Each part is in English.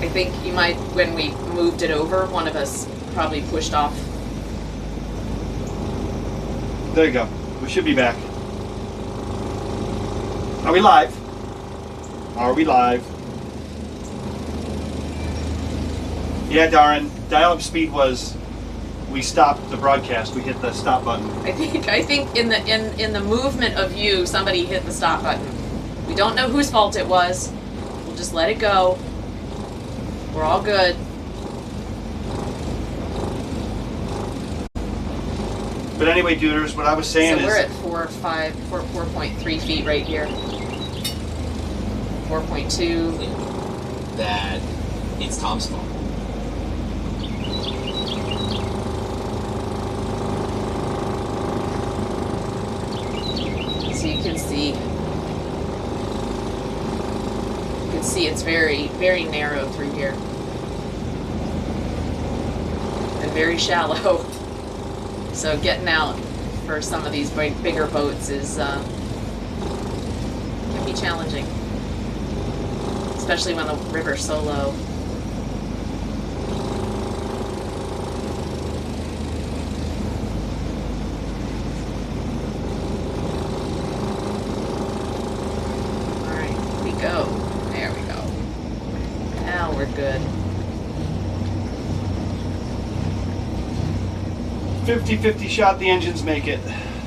I think you might, when we moved it over, one of us probably pushed off. There you go. We should be back. Are we live? Are we live? Yeah, Darren. Dial-up speed was we stopped the broadcast. We hit the stop button. I think in the movement of you, somebody hit the stop button. We don't know whose fault it was. We'll just let it go. We're all good. But anyway, duders, what I was saying So is... we're at 4.3 feet right here. 4.2. That it's Tom's fault. So you can see. You can see it's very, very narrow through here. And very shallow. So getting out for some of these bigger boats is can be challenging, especially when the river's so low. All right, here we go. There we go. Now we're good. 50-50 shot the engines make it.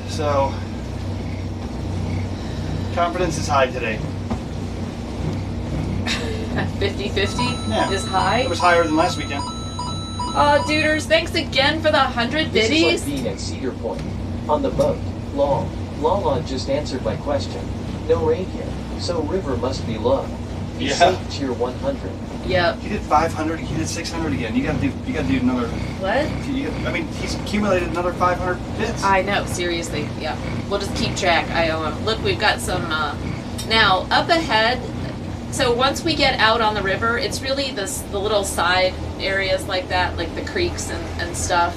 So confidence is high today. 50-50 Yeah. is high. It was higher than last weekend. Duders, thanks again for the 100 This is like biddies. being at Cedar Point. On the boat. Lala just answered my question. No rain here, so river must be low. Be Yeah. safe, tier 100. Yep. He did 500. He did 600 again. You gotta do another. What? He's accumulated another 500 bits. I know, seriously. Yeah. We'll just keep track. I owe him. Look, we've got some, now, up ahead, so once we get out on the river, it's really the little side areas like that, like the creeks and stuff.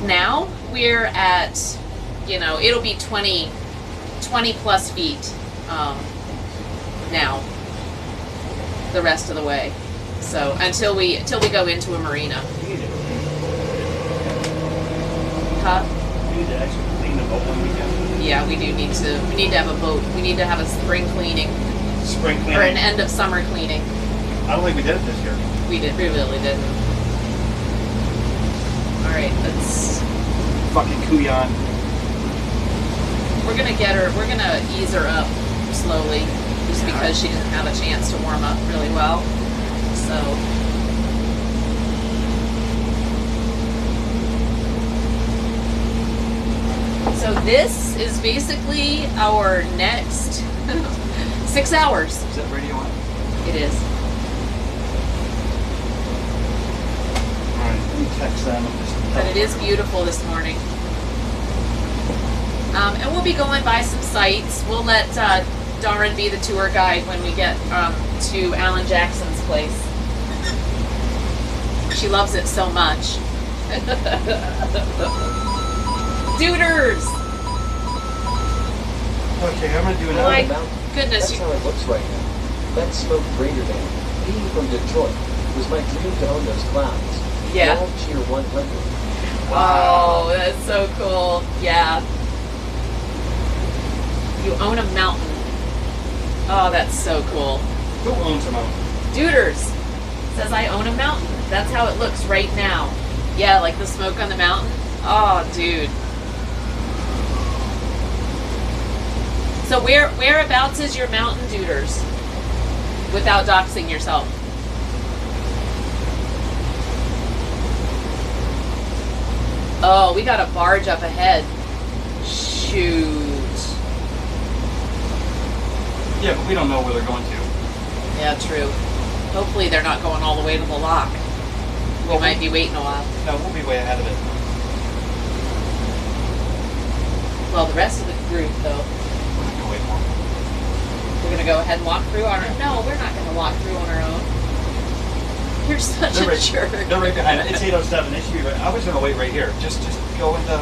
Now, we're at, it'll be 20 plus feet, now, the rest of the way. So, until we go into a marina. Huh? You need to actually clean the boat one weekend. Yeah, we need to have a boat. We need to have a spring cleaning Spring cleaning. or an end of summer cleaning. I don't think we did it this year. We really didn't. All right, let's. Fucking Kuyan. We're gonna ease her up slowly, just because she didn't have a chance to warm up really well. So this is basically our next 6 hours. Is that radio on? It is. Alright, let me text them. But it is beautiful this morning. And we'll be going by some sites. We'll let Darren be the tour guide when we get to Alan Jackson's place. She loves it so much. Duders! Okay, I'm gonna do another. Like, mountain. goodness, That's how it looks right now. That smoke greater than. Being from Detroit was my dream to own those clouds. Yeah. All tier 100. Oh, that's so cool. Yeah. You own a mountain. Oh, that's so cool. Who owns a mountain? Duders says I own a mountain. That's how it looks right now. Yeah, like the smoke on the mountain. Oh, dude. So whereabouts is your mountain, Duders? Without doxing yourself. Oh, we got a barge up ahead. Shoot. Yeah, but we don't know where they're going to. Yeah, true. Hopefully they're not going all the way to the lock. We might be waiting a while. No, we'll be way ahead of it. Well, the rest of the group, though. We're not gonna wait more. We're gonna go ahead and walk through on our. No, we're not gonna walk through on our own. You're such a jerk. They're right behind it. It's 8:07. They should be right. I was gonna wait right here. Just go into.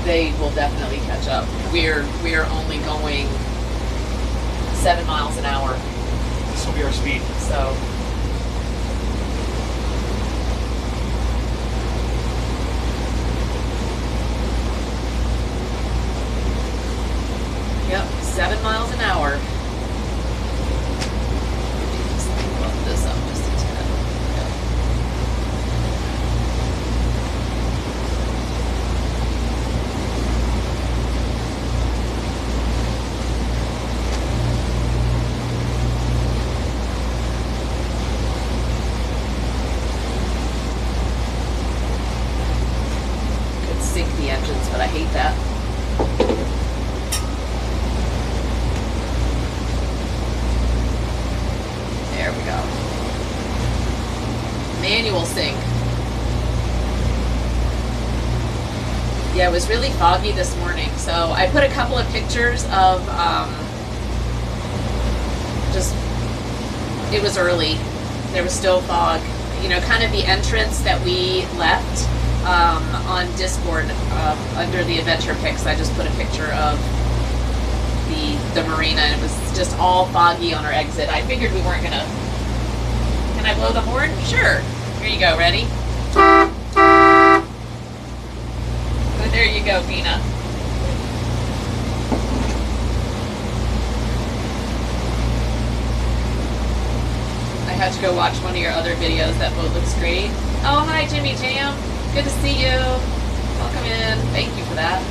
They will definitely catch up. We're only going 7 miles an hour. This will be our speed. So. Yep, 7 miles an hour. Just bump this up just a tad. Yep. Could sink the engines, but I hate that. There we go. Manual sync. Yeah, it was really foggy this morning, so I put a couple of pictures of it was early. There was still fog. You know, kind of the entrance that we left on Discord under the adventure pics. I just put a picture of the marina, and it was just all foggy on our exit. I figured we weren't gonna. Can I blow the horn? Sure. Here you go. Ready? Oh, there you go, Pina. I had to go watch one of your other videos. That boat looks great. Oh, hi, Jimmy Jam. Good to see you. Welcome in. Thank you for that.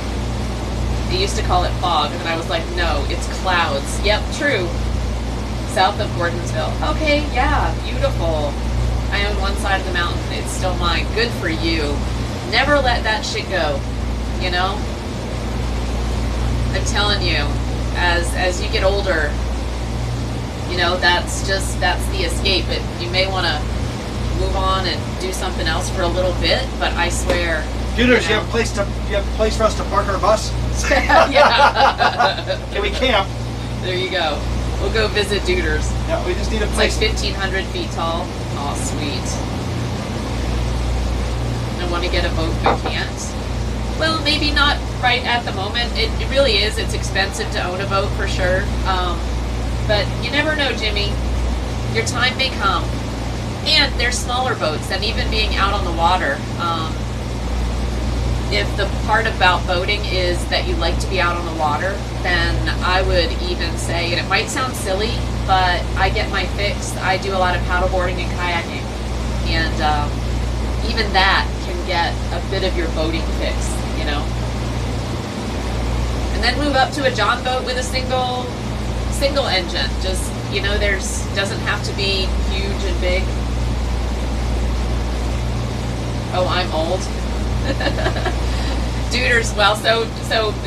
They used to call it fog, and I was like, no, it's clouds. Yep, true. South of Gordonsville. Okay, yeah, beautiful. I own one side of the mountain. It's still mine. Good for you. Never let that shit go, you know? I'm telling you, as you get older, you know, that's the escape. You may want to move on and do something else for a little bit, but I swear. Duders, you have a place for us to park our bus? Yeah. Can we camp? There you go. We'll go visit Duders. Yeah, we just need a It's like place. 1,500 feet tall. Oh, sweet. I want to get a boat, but can't. Well, maybe not right at the moment. It really is. It's expensive to own a boat for sure. But you never know, Jimmy. Your time may come. And there's smaller boats, and even being out on the water. If the part about boating is that you like to be out on the water, then I would even say, and it might sound silly, but I get my fix. I do a lot of paddleboarding and kayaking, and even that can get a bit of your boating fix, you know. And then move up to a John boat with a single engine. Just, you know, doesn't have to be huge and big. Oh, I'm old. Duders, well, so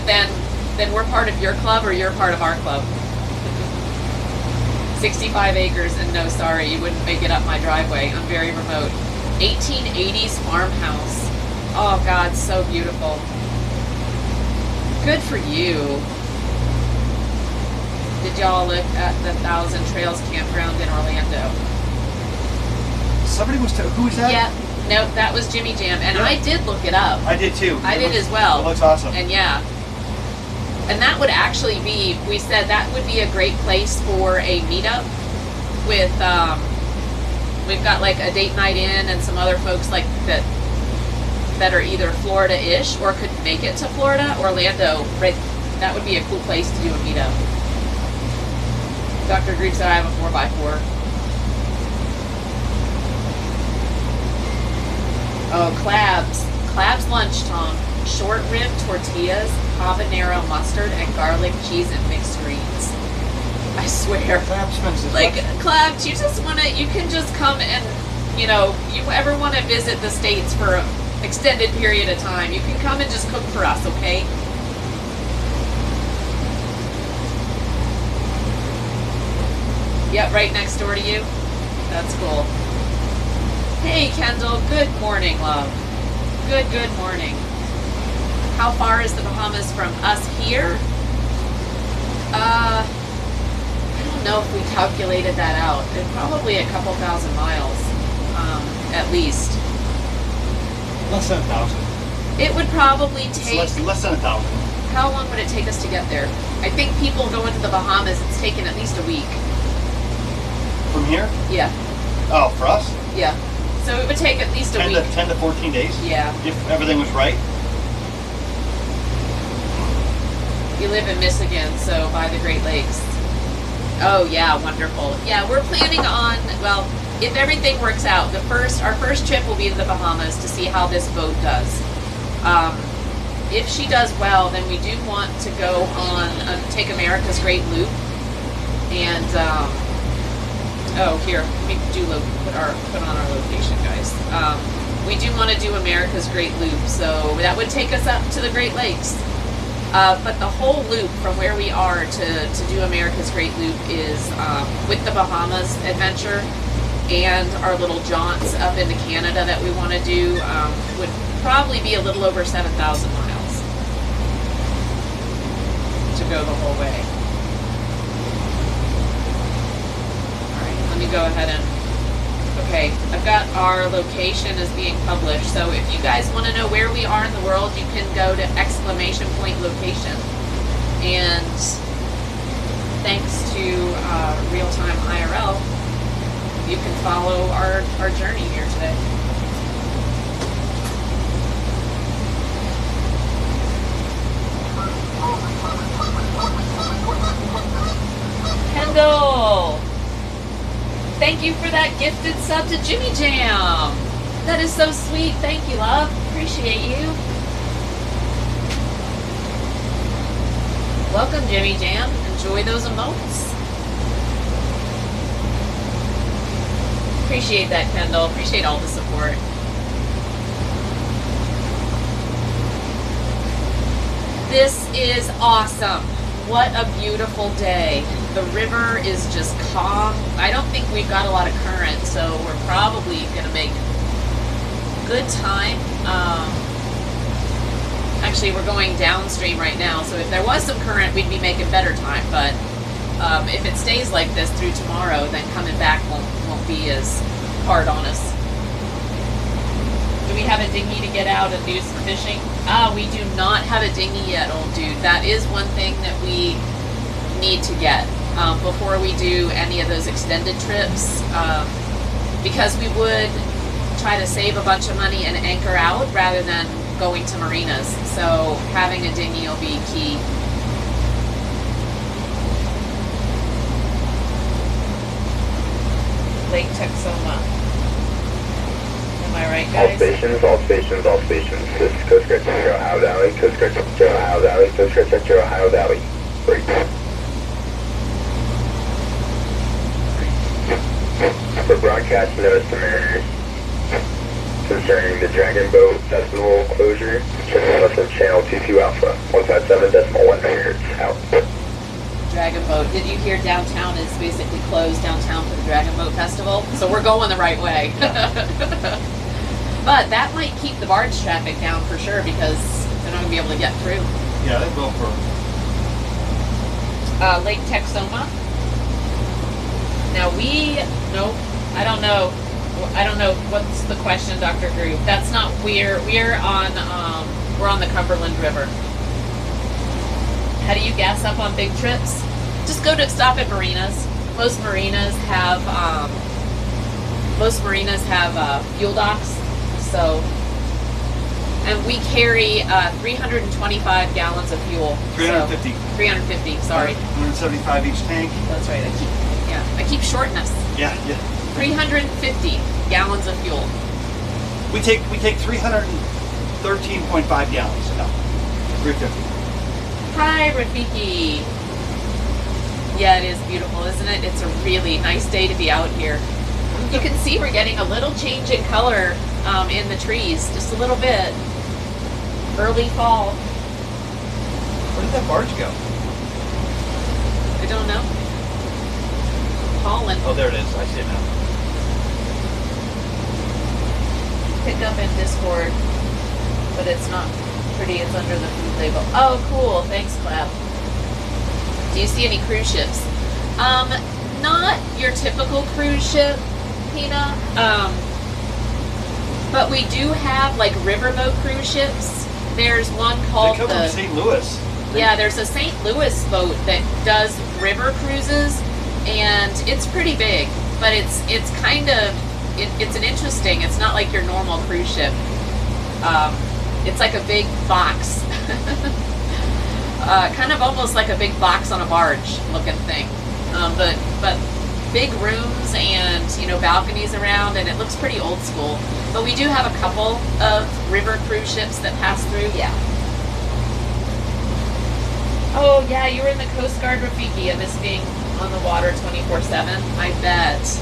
then we're part of your club, or you're part of our club. 65 acres, and no, sorry, you wouldn't make it up my driveway. I'm very remote. 1880s farmhouse. Oh God, so beautiful. Good for you. Did y'all live at the Thousand Trails campground in Orlando? Somebody who was that? Yeah. Nope, that was Jimmy Jam, and Yeah. I did look it up. I did too. I did as well. It looks awesome. And yeah. And that would actually be, we said that would be a great place for a meetup with, we've got like a date night in and some other folks like that are either Florida-ish or could make it to Florida, Orlando, right? That would be a cool place to do a meetup. Dr. Grief said I have a 4x4. Oh, Clabs. Clabs lunch, Tom. Short rib tortillas, habanero mustard, and garlic cheese and mixed greens. I swear. Crab Spencer's Like, what? Clabs, you can just come and, you know, you ever want to visit the States for an extended period of time, you can come and just cook for us, okay? Yep, right next door to you. That's cool. Hey, Kendall. Good morning, love. Good morning. How far is the Bahamas from us here? I don't know if we calculated that out. It's probably a couple thousand miles, at least. Less than 1,000. It would probably It's take... less than 1,000. how long would it take us to get there? I think people going to the Bahamas, it's taken at least a week. From here? Yeah, Oh, for us? yeah. So it would take at least a 10 week. to 10 to 14 days. Yeah. If everything was right. You live in Michigan, so by the Great Lakes. Oh yeah, wonderful. Yeah, we're planning on, well, if everything works out, our first trip will be to the Bahamas to see how this boat does. If she does well, then we do want to go on, take America's Great Loop. And, oh, here, let me put on our location, guys. We do want to do America's Great Loop, so that would take us up to the Great Lakes. But the whole loop from where we are to do America's Great Loop is with the Bahamas adventure and our little jaunts up into Canada that we want to do would probably be a little over 7,000 miles to go the whole way. Alright, let me go ahead and... Okay, I've got our location is being published, so if you guys want to know where we are in the world, you can go to ! location. And thanks to Real-Time IRL, you can follow our journey here today. Kendall! Thank you for that gifted sub to Jimmy Jam. That is so sweet. Thank you, love. Appreciate you. Welcome, Jimmy Jam. Enjoy those emotes. Appreciate that, Kendall. Appreciate all the support. This is awesome. What a beautiful day. The river is just calm. I don't think we've got a lot of current, so we're probably going to make good time. Actually, we're going downstream right now, so if there was some current, we'd be making better time. But if it stays like this through tomorrow, then coming back won't be as hard on us. Do we have a dinghy to get out and do some fishing? We do not have a dinghy yet, old dude. That is one thing that we need to get before we do any of those extended trips, because we would try to save a bunch of money and anchor out rather than going to marinas. So having a dinghy will be key. Lake Texoma. Am I right, guys? All stations. This is Coast Guard Sector Ohio Valley, Coast Guard Sector Ohio Valley, Coast Guard Sector Ohio Valley. Break. For broadcast notice to mariners concerning the Dragon Boat Festival closure, transmission from channel 22 Alpha, 157.1 MHz, out. Dragon Boat. Did you hear downtown is basically closed downtown for the Dragon Boat Festival? So we're going the right way. But that might keep the barge traffic down for sure because they're not going to be able to get through. Yeah, they will for... Lake Texoma. Now nope, I don't know. What's the question, Dr. Groove? That's not, we're on the Cumberland River. How do you gas up on big trips? Just stop at marinas. Most marinas have fuel docks. So, and we carry 325 gallons of fuel. 350. So, 350, sorry. 175 each tank. That's right, I keep shorting us. Yeah. 350 gallons of fuel. We take 313.5 gallons. No, 350. Hi, Rafiki. Yeah, it is beautiful, isn't it? It's a really nice day to be out here. You can see we're getting a little change in color in the trees, just a little bit. Early fall. Where did that barge go? I don't know. Pollen. Oh, there it is. I see it now. Pick up in Discord, but it's not pretty. It's under the food label. Oh, cool. Thanks, Clap. Do you see any cruise ships? Not your typical cruise ship, Pina. But we do have like riverboat cruise ships. There's one called They come from St. Louis. Yeah, there's a St. Louis boat that does river cruises, and it's pretty big, but it's kind of it's an interesting. It's not like your normal cruise ship. It's like a big box, kind of almost like a big box on a barge looking thing, but big rooms and balconies around, and it looks pretty old school. But we do have a couple of river cruise ships that pass through. Yeah. Oh yeah, you were in the Coast Guard Rafiki. I miss being on the water 24/7. I bet.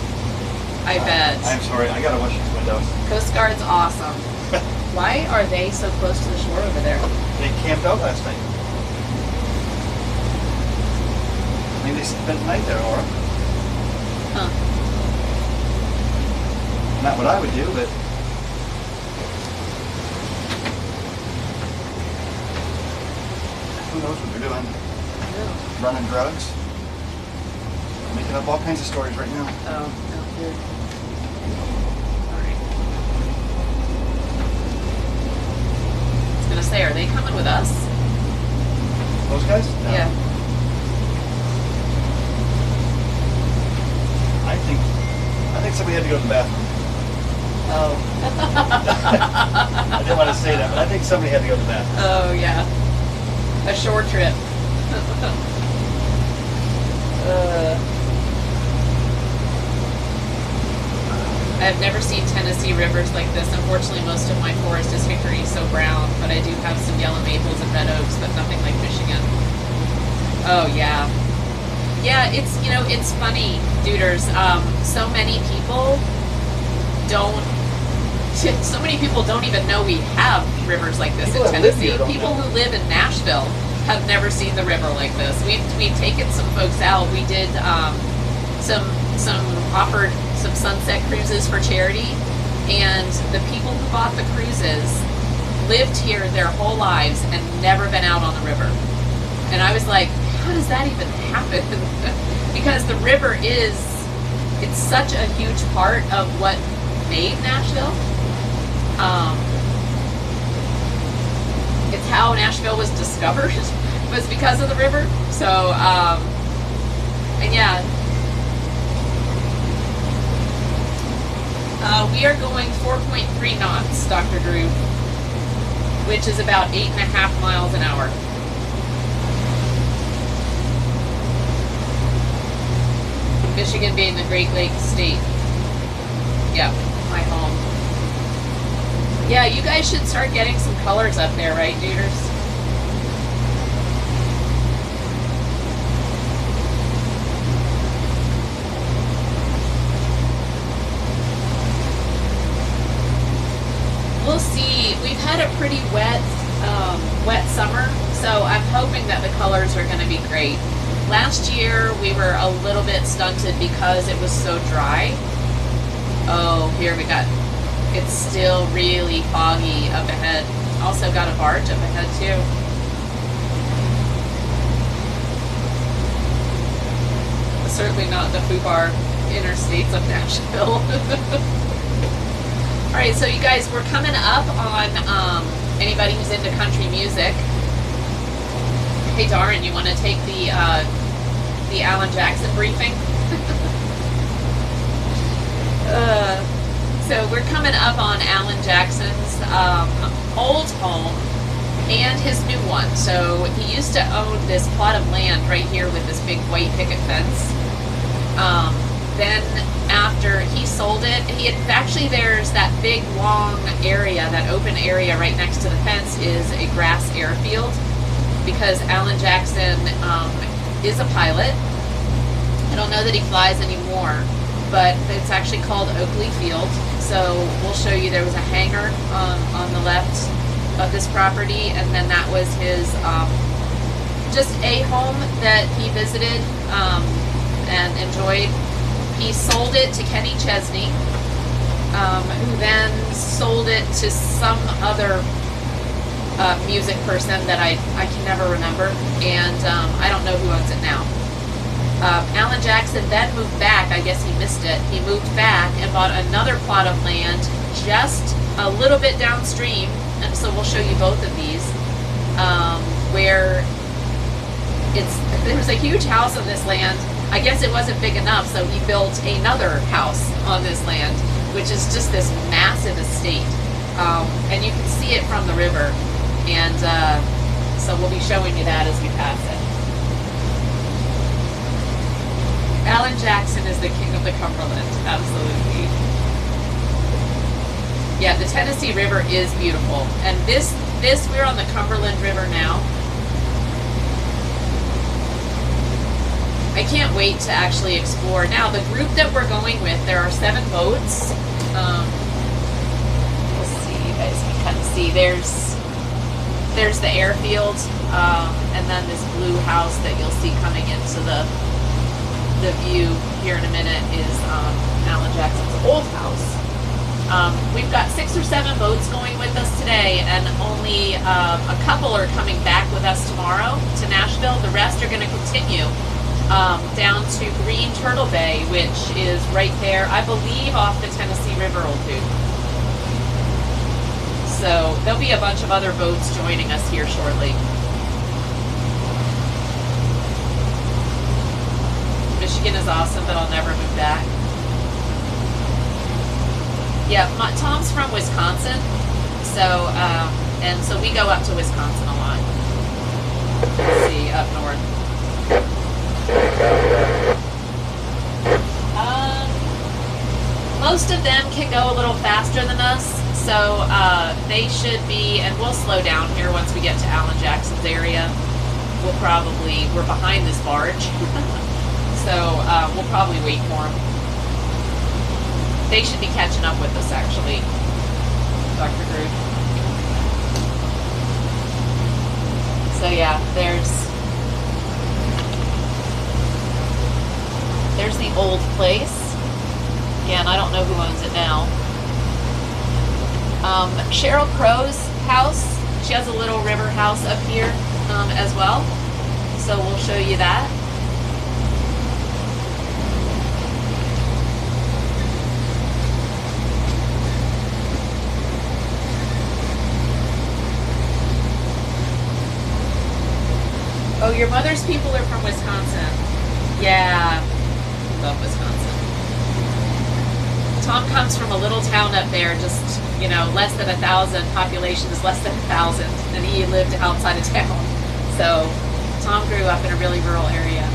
I'm sorry, I gotta wash these windows. Coast Guard's awesome. Why are they so close to the shore over there? They camped out last night. I mean, they spent the night there, Laura. Huh. Not what I would do, but who knows what they're doing? Running drugs. Making up all kinds of stories right now. Oh, no, good. Alright. I was gonna say, are they coming with us? Those guys? No. Yeah. I think somebody had to go to the bathroom. Oh. I didn't want to say that, but I think somebody had to go to the bathroom. Oh, yeah. A short trip. I've never seen Tennessee rivers like this. Unfortunately, most of my forest is hickory, so brown, but I do have some yellow maples and red oaks, but nothing like Michigan. Oh, yeah. Yeah, it's funny, duders. So many people don't even know we have rivers like this People in that live Tennessee. here don't People know. who live in Nashville have never seen the river like this. We've taken some folks out. We did offered some sunset cruises for charity, and the people who bought the cruises lived here their whole lives and never been out on the river. And I was like, how does that even happen? Because the river it's such a huge part of what made Nashville. It's how Nashville was discovered, was because of the river. So, and yeah. We are going 4.3 knots, Dr. Drew, which is about 8.5 miles an hour. Michigan being the Great Lakes state. Yep, my home. Yeah, you guys should start getting some colors up there, right, duders? We'll see. We've had a pretty wet summer, so I'm hoping that the colors are going to be great. Last year we were a little bit stunted because it was so dry. Oh, here we got, it's still really foggy up ahead. Also got a barge up ahead too. Certainly not the FUBAR interstates of Nashville. Alright, so you guys, we're coming up on anybody who's into country music. Hey Darren, you want to take the Alan Jackson briefing? So we're coming up on Alan Jackson's old home and his new one. So he used to own this plot of land right here with this big white picket fence. Then after he sold it, actually there's that big long area, that open area right next to the fence is a grass airfield, because Alan Jackson is a pilot. I don't know that he flies anymore, but it's actually called Oakley Field. So we'll show you, there was a hangar on the left of this property, and then that was his just a home that he visited and enjoyed. He sold it to Kenny Chesney, who then sold it to some other music person that I can never remember, and I don't know who owns it now. Alan Jackson then moved back. I guess he missed it. He moved back and bought another plot of land just a little bit downstream, and so we'll show you both of these, where there was a huge house on this land. I guess it wasn't big enough, so he built another house on this land, which is just this massive estate. And you can see it from the river. And so we'll be showing you that as we pass it. Alan Jackson is the king of the Cumberland, absolutely. Yeah, the Tennessee River is beautiful. And this we're on the Cumberland River now. I can't wait to actually explore. Now, the group that we're going with, there are 7 boats. Let's see, you guys can kind of see. There's the airfield, and then this blue house that you'll see coming into the view here in a minute is Alan Jackson's old house. We've got 6 or 7 boats going with us today, and only a couple are coming back with us tomorrow to Nashville. The rest are going to continue down to Green Turtle Bay, which is right there, I believe, off the Tennessee River, Old Dude. So there'll be a bunch of other boats joining us here shortly. Michigan is awesome, but I'll never move back. Yeah, Tom's from Wisconsin, so and so we go up to Wisconsin a lot. Let's see, up north. Most of them can go a little faster than us, so they should be, and we'll slow down here once we get to Alan Jackson's area. We're behind this barge, so we'll probably wait for them. They should be catching up with us, actually, Dr. Groot. So yeah, there's the old place. Again, I don't know who owns it now. Cheryl Crow's house. She has a little river house up here as well. So we'll show you that. Oh, your mother's people are from Wisconsin. Yeah, love Wisconsin. Tom comes from a little town up there, just, you know, less than 1,000, population is less than 1,000, and he lived outside of town. So Tom grew up in a really rural area.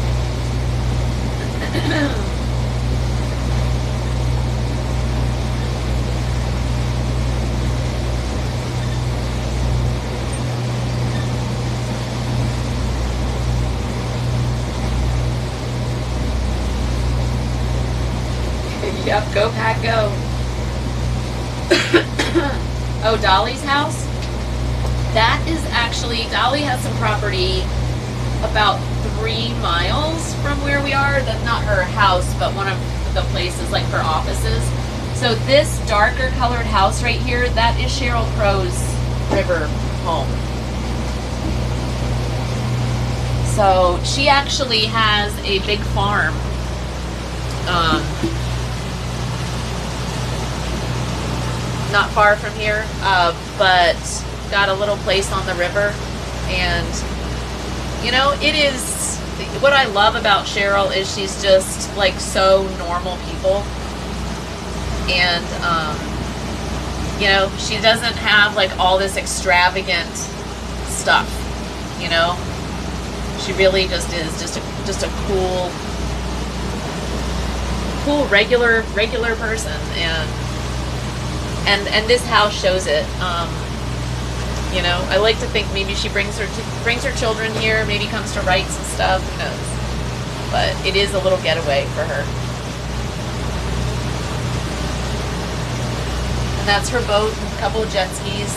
Yep, go Pack, go. Oh, Dolly's house? That is actually, Dolly has some property about 3 miles from where we are. That's not her house, but one of the places, like her offices. So this darker colored house right here, that is Cheryl Crow's river home. So she actually has a big farm. Not far from here, but got a little place on the river. And you know, it is, what I love about Cheryl is she's just like so normal people. And you know, she doesn't have like all this extravagant stuff, you know. She really just is just a cool regular person. And this house shows it. You know, I like to think maybe she brings her children here, maybe comes to write some stuff, who knows. But it is a little getaway for her. And that's her boat and a couple of jet skis.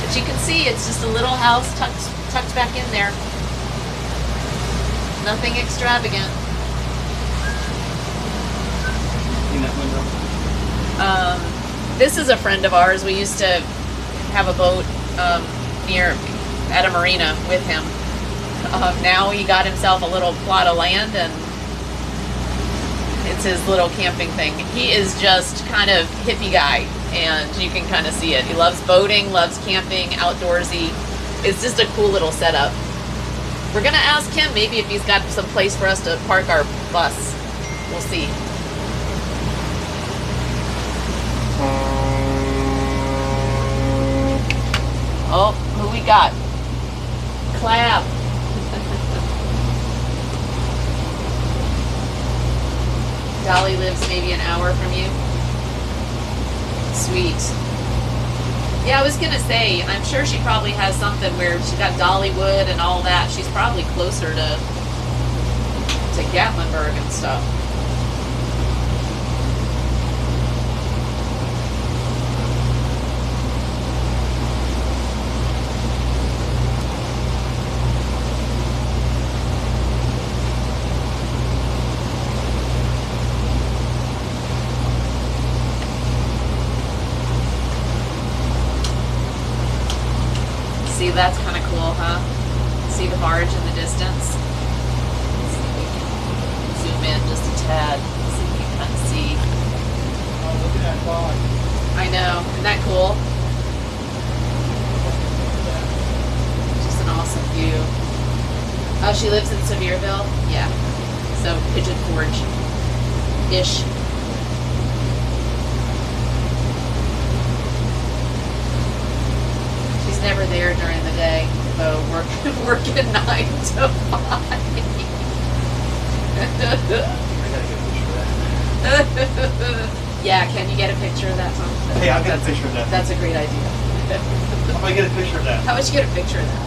But you can see it's just a little house tucked back in there. Nothing extravagant. In that window. This is a friend of ours. We used to have a boat at a marina with him. Now he got himself a little plot of land, and it's his little camping thing. He is just kind of hippie guy, and you can kind of see it. He loves boating, loves camping, outdoorsy. It's just a cool little setup. We're gonna ask him maybe if he's got some place for us to park our bus. We'll see. Oh, who we got? Clap. Dolly lives maybe an hour from you. Sweet. Yeah, I was gonna say, I'm sure she probably has something where she got Dollywood and all that. She's probably closer to Gatlinburg and stuff. See, that's kind of cool, huh? See the barge in the distance? Let's see if we can zoom in just a tad. See if we can kind of see. Oh, look at that fog. I know. Isn't that cool? Just an awesome view. Oh, she lives in Sevierville? Yeah. So, Pigeon Forge-ish. She's never there during the day, though, working 9 to 5. Yeah, can you get a picture of that, Tom? Hey, I'll get a picture of that. That's a great idea. I'm gonna get a picture of that. How about you get a picture of that?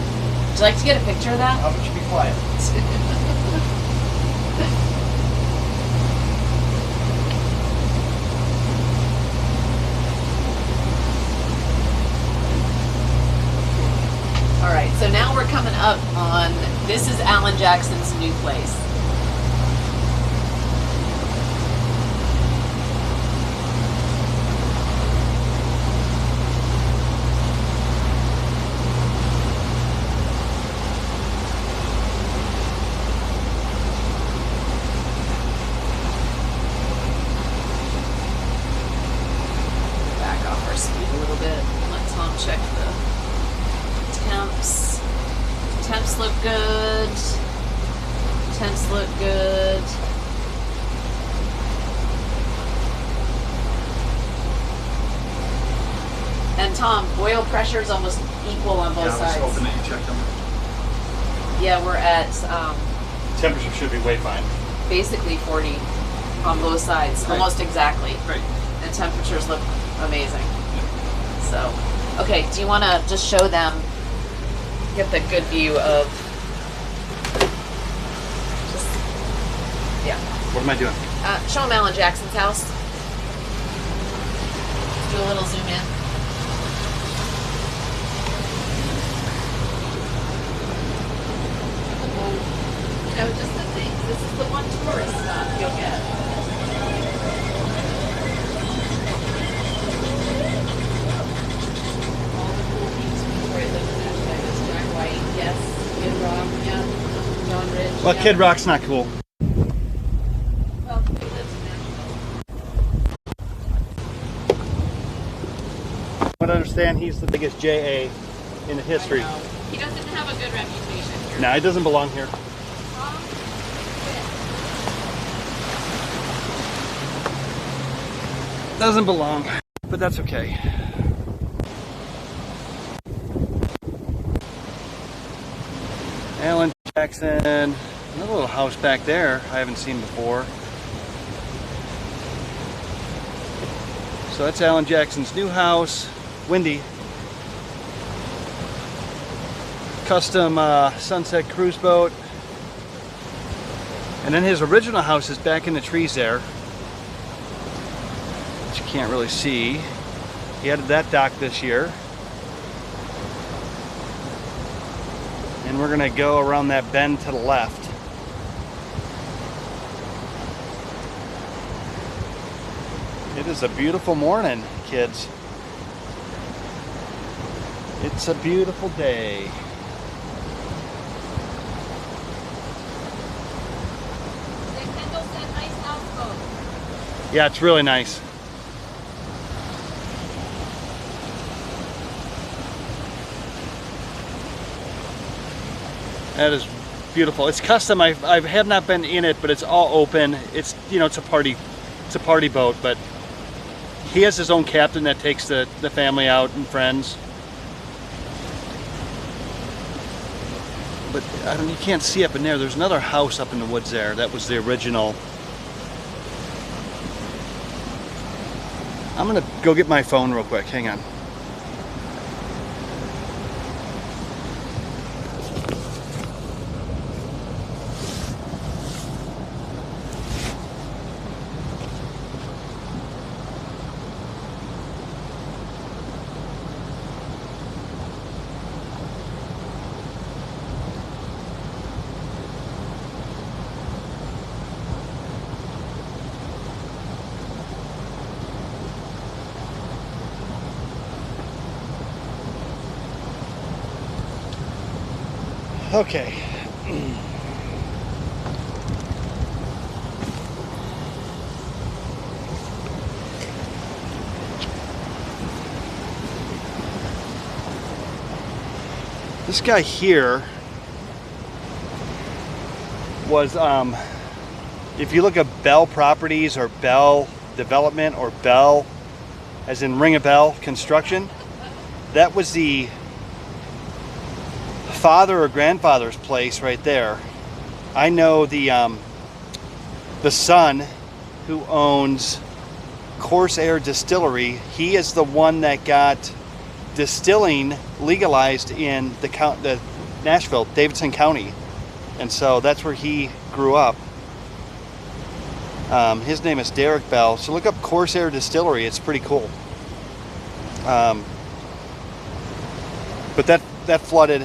Would you like to get a picture of that? How about you be quiet? All right, so now we're coming up on, this is Alan Jackson's new place. Back off our speed a little bit. Let Tom check the temps. Temps look good. Temps look good. And Tom, oil pressure is almost equal on both Yeah, I was sides. hoping that you checked them. Yeah, we're at Temperature should be way fine. basically 40 on both sides, Right. almost exactly. Great. And temperatures look amazing. So, okay, do you want to just show them, get the good view of, just, yeah. What am I doing? Show them Alan Jackson's house. Do a little zoom in. No, just the thing. This is the one tourist stop you'll get. All the cool things Victoria lives in that place. Jack White, yes. Kid Rock, yeah. John Ridge. Well, yeah. Kid Rock's not cool. Well, he lives in Nashville. I understand he's the biggest JA in the history. I know. He doesn't have a good reputation here. No, he doesn't belong here. Doesn't belong, but that's okay. Alan Jackson, another little house back there I haven't seen before. So that's Alan Jackson's new house, Windy. Custom sunset cruise boat. And then his original house is back in the trees there, which you can't really see. He added that dock this year. And we're gonna go around that bend to the left. It is a beautiful morning, kids. It's a beautiful day. Kendall said nice houseboat. Yeah, it's really nice. That is beautiful. It's custom. I have not been in it, but it's all open. It's, you know, it's a party boat, but he has his own captain that takes the family out and friends. But you can't see up in there. There's another house up in the woods there. That was the original. I'm gonna go get my phone real quick. Hang on. Okay. This guy here was, if you look at Bell Properties or Bell Development or Bell, as in ring a bell construction, that was the father or grandfather's place right there. I know the son who owns Corsair Distillery. He is the one that got distilling legalized in the Nashville, Davidson County, and so that's where he grew up. His name is Derek Bell. So look up Corsair Distillery. It's pretty cool. But that flooded,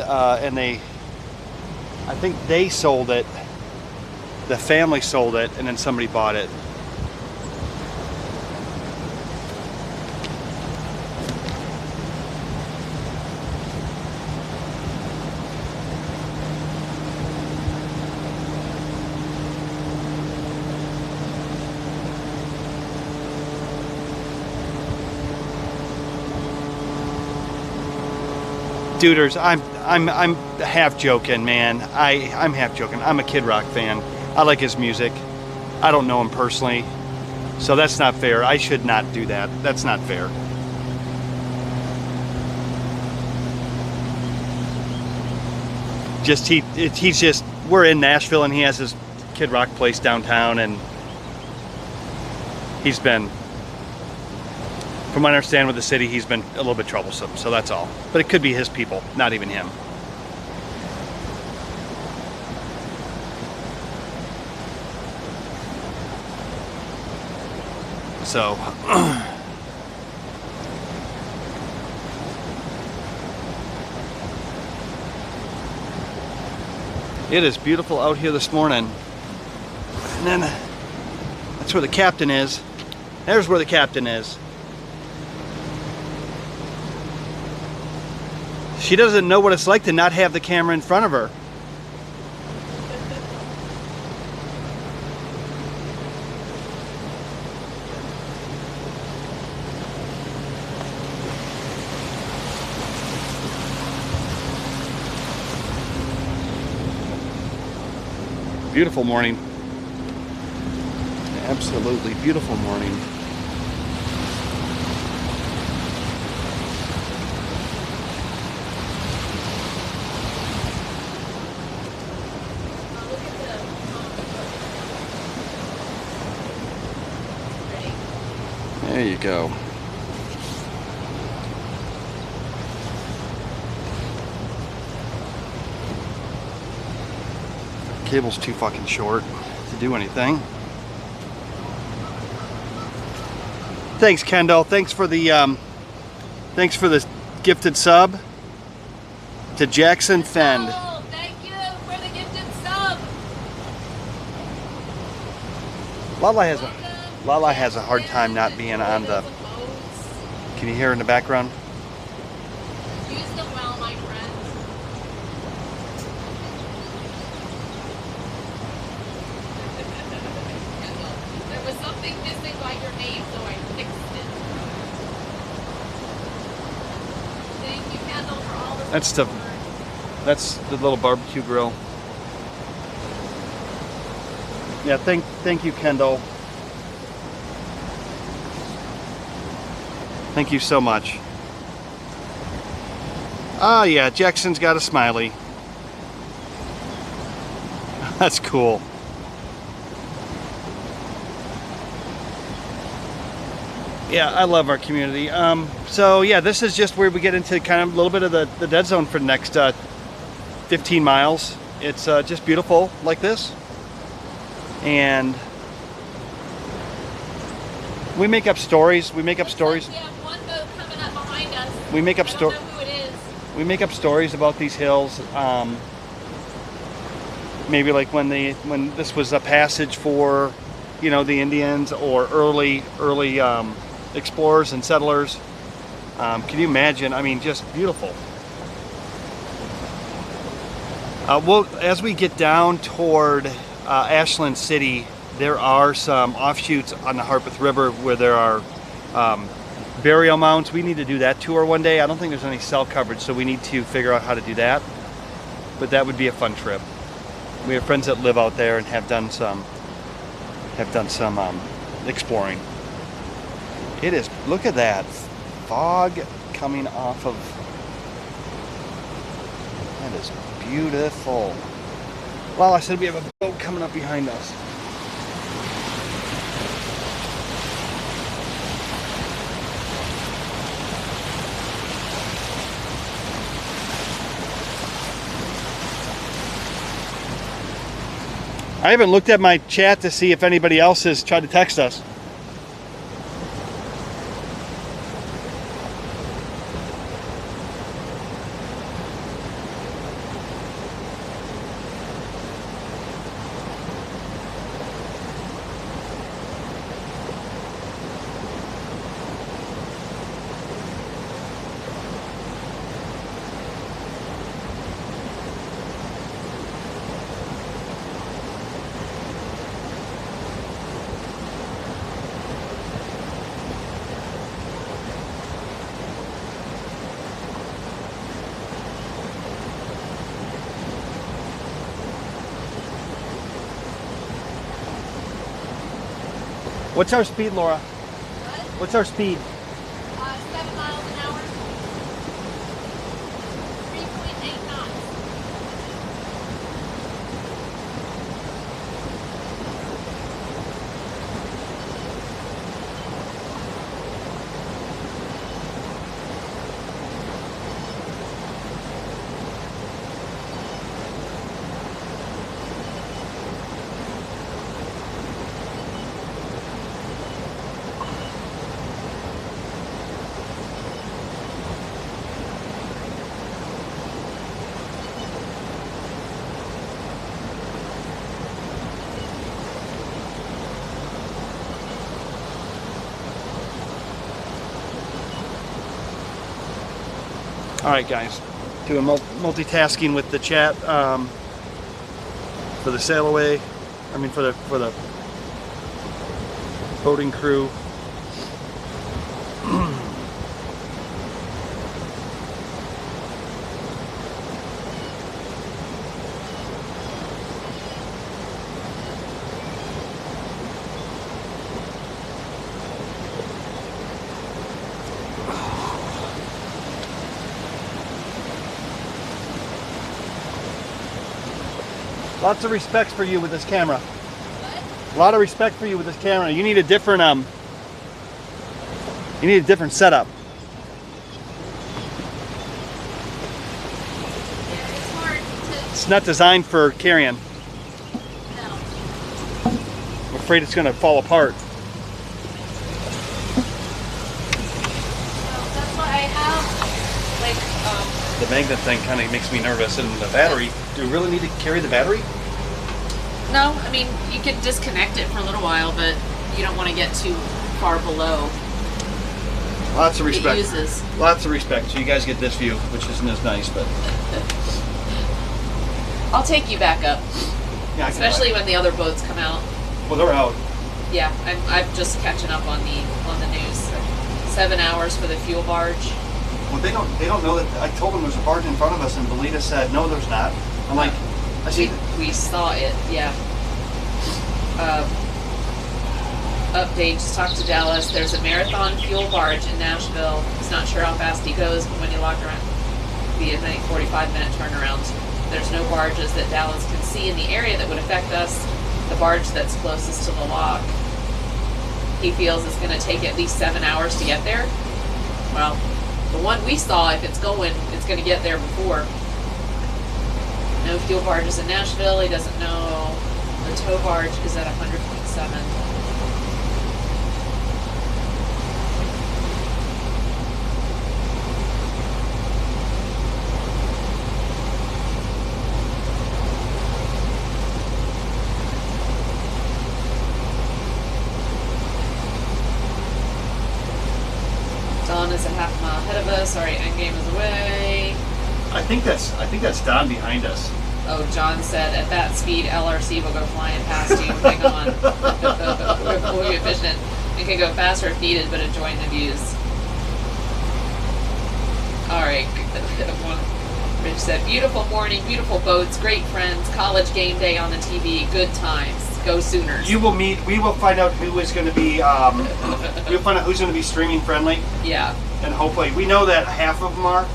and I think they sold it. The family sold it, and then somebody bought it. Duders, I'm half joking, man. I'm half joking. I'm a Kid Rock fan. I like his music. I don't know him personally, so that's not fair. I should not do that. That's not fair. He's just, we're in Nashville and he has his Kid Rock place downtown, and he's been, from what I understand with the city, he's been a little bit troublesome, so that's all. But it could be his people, not even him. So, it is beautiful out here this morning. And then, that's where the captain is. There's where the captain is. She doesn't know what it's like to not have the camera in front of her. Beautiful morning. Absolutely beautiful morning. There you go. Cable's too fucking short to do anything. Thanks, Kendall. Thanks for the gifted sub to Jackson Fend. Oh, thank you for the gifted sub. Lala has a hard time not being on the. Can you hear her in the background? Use them well, my friend. There was something missing by your name, so I fixed it. Thank you, Kendall, for all the That's the. support. That's the little barbecue grill. Yeah, thank you, Kendall. Thank you so much. Oh yeah, Jackson's got a smiley. That's cool. Yeah, I love our community. So yeah, this is just where we get into kind of a little bit of the dead zone for the next 15 miles. It's just beautiful like this. And we make up stories. We make up stories. We have one boat coming up behind us. We make up I don't stories. know who it is. We make up stories about these hills. Maybe like when this was a passage for, you know, the Indians or early explorers and settlers. Can you imagine? I mean, just beautiful. Well, as we get down toward Ashland City, there are some offshoots on the Harpeth River where there are burial mounds. We need to do that tour one day. I don't think there's any cell coverage, so we need to figure out how to do that. But that would be a fun trip. We have friends that live out there and have done some exploring. It is, look at that fog coming off of, that is beautiful. Wow, I said we have a boat coming up behind us. I haven't looked at my chat to see if anybody else has tried to text us. What's our speed, Laura? What's our speed? 7 miles an hour. 3.8 knots. All right, guys, doing multitasking with the chat for the sail away. I mean, for the boating crew. Lots of respect for you with this camera. What? A lot of respect for you with this camera. You need a different setup. Yeah, it's hard to. It's not designed for carrying. No. I'm afraid it's going to fall apart. Well, that's why I have The magnet thing kind of makes me nervous, and the battery. Do we really need to carry the battery? no, I mean you could disconnect it for a little while, but you don't want to get too far below. Lots of respect. It uses. Lots of respect. So you guys get this view, which isn't as nice, but I'll take you back up, yeah, especially when the other boats come out. well, they're out. Yeah, I'm just catching up on the news. 7 hours for the fuel barge. Well, they don't know that. I told them there's a barge in front of us, and Belita said, no, there's not. I'm like, I see. We saw it, yeah. Update, just talked to Dallas. There's a Marathon fuel barge in Nashville. He's not sure how fast he goes, but when you lock around, be a 45-minute turnaround. There's no barges that Dallas can see in the area that would affect us. The barge that's closest to the lock, he feels is going to take at least 7 hours to get there. Well, the one we saw, if it's going, it's going to get there before. No fuel barges in Nashville. He doesn't know. The tow barge is at 100.7. Dawn is a half mile ahead of us. Sorry, Endgame is away. I think that's Don behind us. Oh, John said, at that speed, LRC will go flying past you. Hang on. We'll be efficient. We can go faster if needed, but enjoying the views. Alright. Rich said, beautiful morning, beautiful boats, great friends, college game day on the TV, good times. Go Sooners. We will find out who is going to be, we'll find out who's going to be streaming friendly. Yeah. And hopefully, we know that half of them are.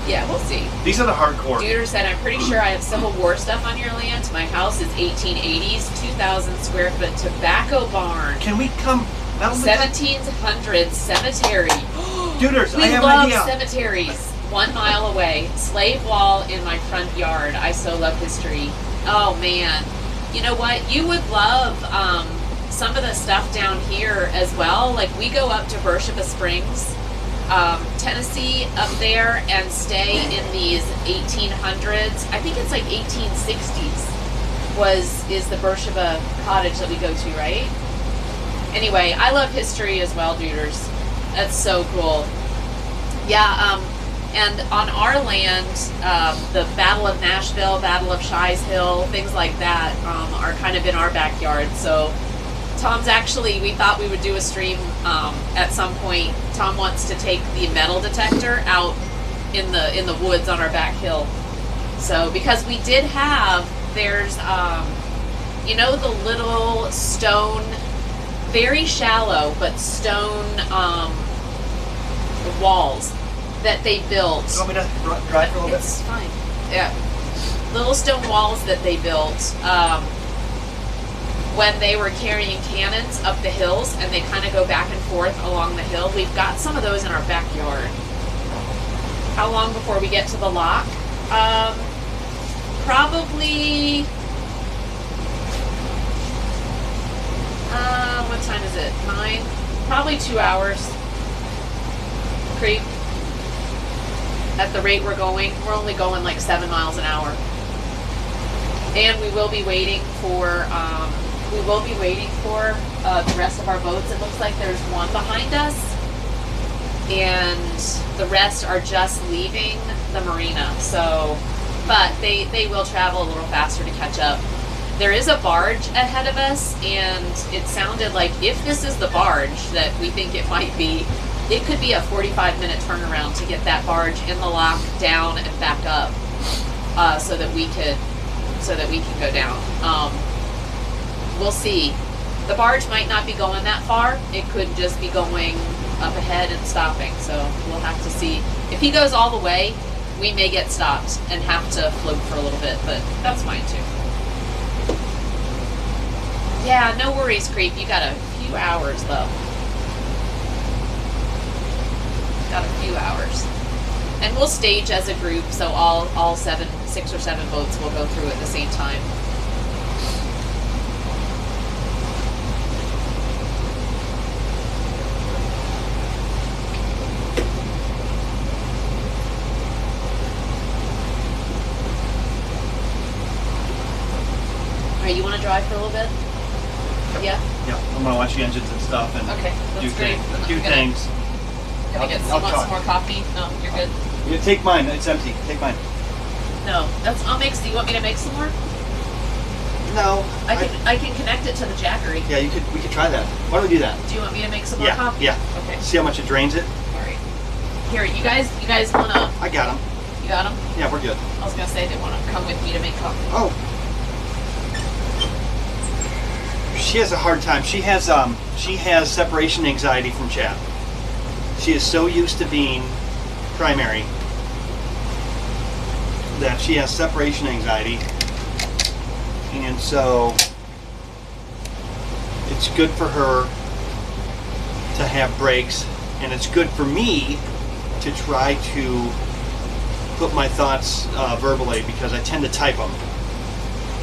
Yeah, we'll see. These are the hardcore. Duder said, I'm pretty sure I have Civil War stuff on your land. My house is 1880s, 2,000 square foot tobacco barn. Can we come? 1700s cemetery. Duders, We I have an love idea. cemeteries. 1 mile away. Slave wall in my front yard. I so love history. Oh, man. You know what? You would love some of the stuff down here as well. Like, we go up to Beersheba Springs, Tennessee, up there, and stay in these 1800s. I think it's like 1860s is the Beersheba cottage that we go to, right? Anyway, I love history as well, Duders. That's so cool. Yeah, and on our land, the Battle of Nashville, Battle of Shies Hill, things like that are kind of in our backyard. So Tom's actually, we thought we would do a stream at some point. Tom wants to take the metal detector out in the woods on our back hill. So because we did have, there's, you know, the little stone, very shallow, but stone walls that they built. You want me to drive for a little bit? It's fine. Yeah. Little stone walls that they built when they were carrying cannons up the hills, and they kind of go back and forth along the hill. We've got some of those in our backyard. How long before we get to the lock? Probably... what time is it? 9? Probably 2 hours. Creep. At the rate we're going, we're only going like 7 miles an hour. And we will be waiting for the rest of our boats. It looks like there's one behind us, and the rest are just leaving the marina. So, but they will travel a little faster to catch up. There is a barge ahead of us, and it sounded like if this is the barge that we think it might be, it could be a 45-minute turnaround to get that barge in the lock, down, and back up, so that we can go down. We'll see. The barge might not be going that far. It could just be going up ahead and stopping. So we'll have to see. If he goes all the way, we may get stopped and have to float for a little bit, but that's fine too. Yeah, no worries, Creep. You got a few hours though. Got a few hours. And we'll stage as a group, so all 6 or 7 boats will go through at the same time. Alright, you want to drive for a little bit? Yeah? Yeah, I'm gonna watch the engines and stuff and Okay, do that's great. things. Gonna get I'll some talk. more coffee? No, you're good. You take mine. It's empty. Take mine. No, I'll make. Do you want me to make some more? No. I can connect it to the Jackery. Yeah, we could try that. Why don't we do that? Do you want me to make some more Yeah. coffee? Yeah. Okay. See how much it drains it. All right. Here, you guys wanna? I got him. You got them? Yeah, we're good. I was gonna say they wanna come with me to make coffee. Oh. She has a hard time. She has separation anxiety from Chad. She is so used to being primary that she has separation anxiety, and so it's good for her to have breaks, and it's good for me to try to put my thoughts verbally, because I tend to type them.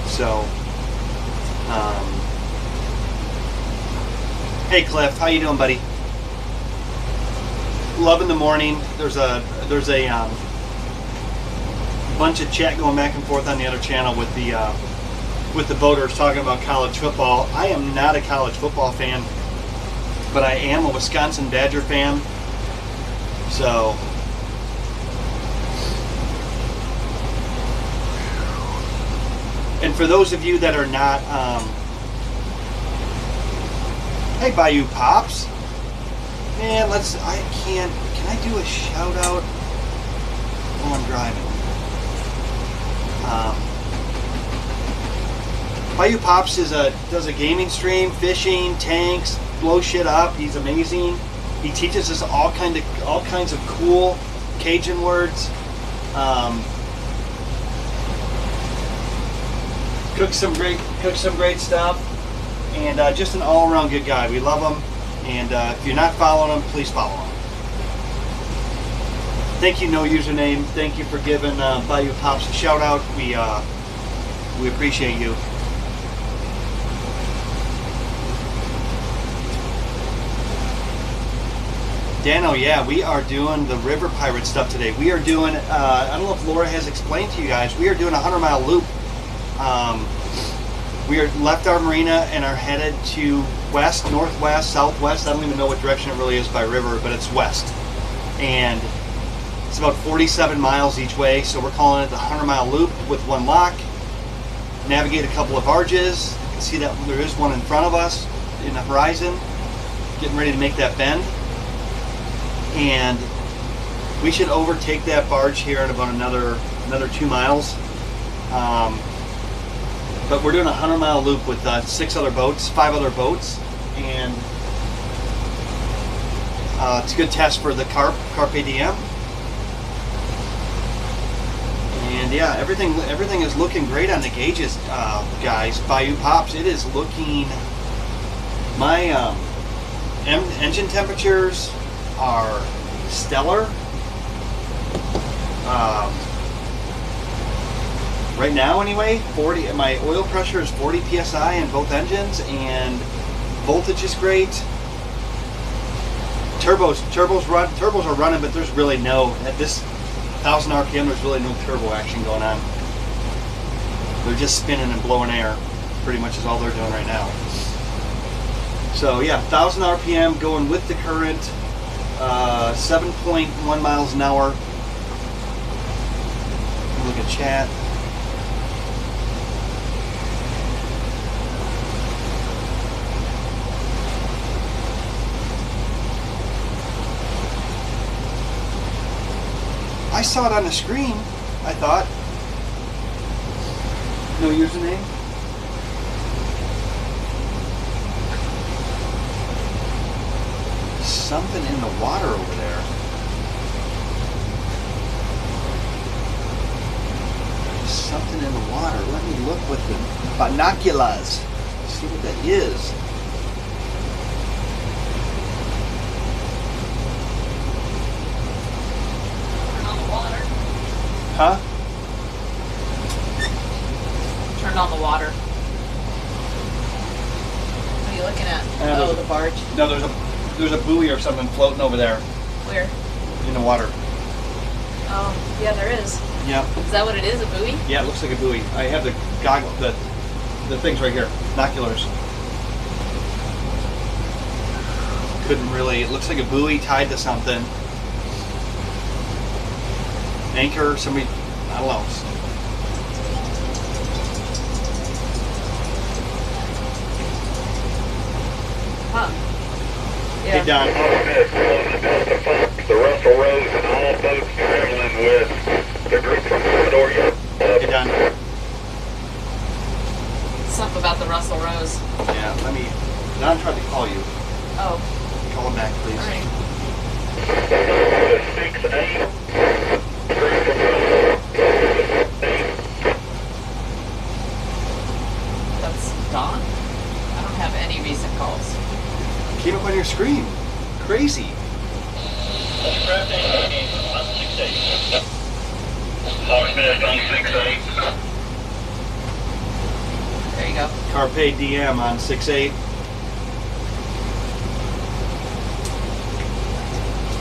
So, hey Cliff, how you doing, buddy? Love in the morning. There's a bunch of chat going back and forth on the other channel with the voters talking about college football. I am not a college football fan, but I am a Wisconsin Badger fan. So, and for those of you that are not, hey Bayou Pops, man, can I do a shout out while I'm driving? Bayou Pops does a gaming stream, fishing, tanks, blow shit up. He's amazing. He teaches us all kinds of cool Cajun words. Cooks some great stuff, and just an all-around good guy. We love him, and if you're not following him, please follow him. Thank you, no username. Thank you for giving Bayou Pops a shout out. We appreciate you. Dano, yeah, we are doing the River Pirate stuff today. We are doing, I don't know if Laura has explained to you guys, we are doing a 100-mile loop. We are left our marina and are headed to west, northwest, southwest. I don't even know what direction it really is by river, but it's west. And it's about 47 miles each way, so we're calling it the 100-mile loop with one lock. Navigate a couple of barges. You can see that there is one in front of us in the horizon, getting ready to make that bend. And we should overtake that barge here in about another 2 miles. But we're doing a 100-mile loop with 5 other boats, and it's a good test for the Carpe Diem. And yeah, everything is looking great on the gauges, guys. Bayou Pops, it is looking. My engine temperatures are stellar. Right now, anyway, 40. My oil pressure is 40 psi in both engines, and voltage is great. Turbos are running, but there's really no, at this 1,000 RPM, there's really no turbo action going on. They're just spinning and blowing air, pretty much is all they're doing right now. So yeah, 1,000 RPM going with the current, 7.1 miles an hour. Look at chat. I saw it on the screen, I thought. No username? Something in the water over there. Something in the water. Let me look with the binoculars. See what that is. Huh? Turned on the water. What are you looking at? Oh, the barge. No, there's a buoy or something floating over there Where? in the water. Oh, yeah, there is. Yeah. Is that what it is, a buoy? Yeah, it looks like a buoy. I have the goggle, the things right here, binoculars. Couldn't really. It looks like a buoy tied to something. Anchor, somebody, I don't know. Huh. Hey, Yeah. Don. The Russell Rose boats traveling with the group from Philadelphia. You done? Something about the Russell Rose. Yeah, let me. Don tried to call you. Oh, Call him back, please. all right. 6-8. That's Dawn. I don't have any recent calls. Came up on your screen. Crazy. Hawksnest on 6-8. There you go. Carpe DM on 6-8.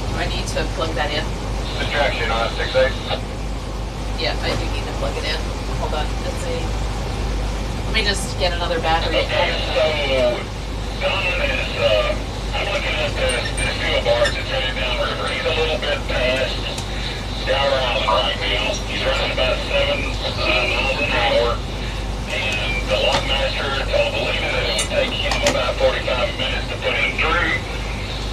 Do I need to plug that in? Distraction on 6-8. Yeah, I do need to plug it in. Hold on. Let's see. Let me just get another battery. Okay, so Don is, I'm looking at this fuel barge that's headed downriver. He's a little bit past Gower Island right now. He's running about 7 miles an hour. And the lockmaster told Belina that it would take him about 45 minutes to put him through.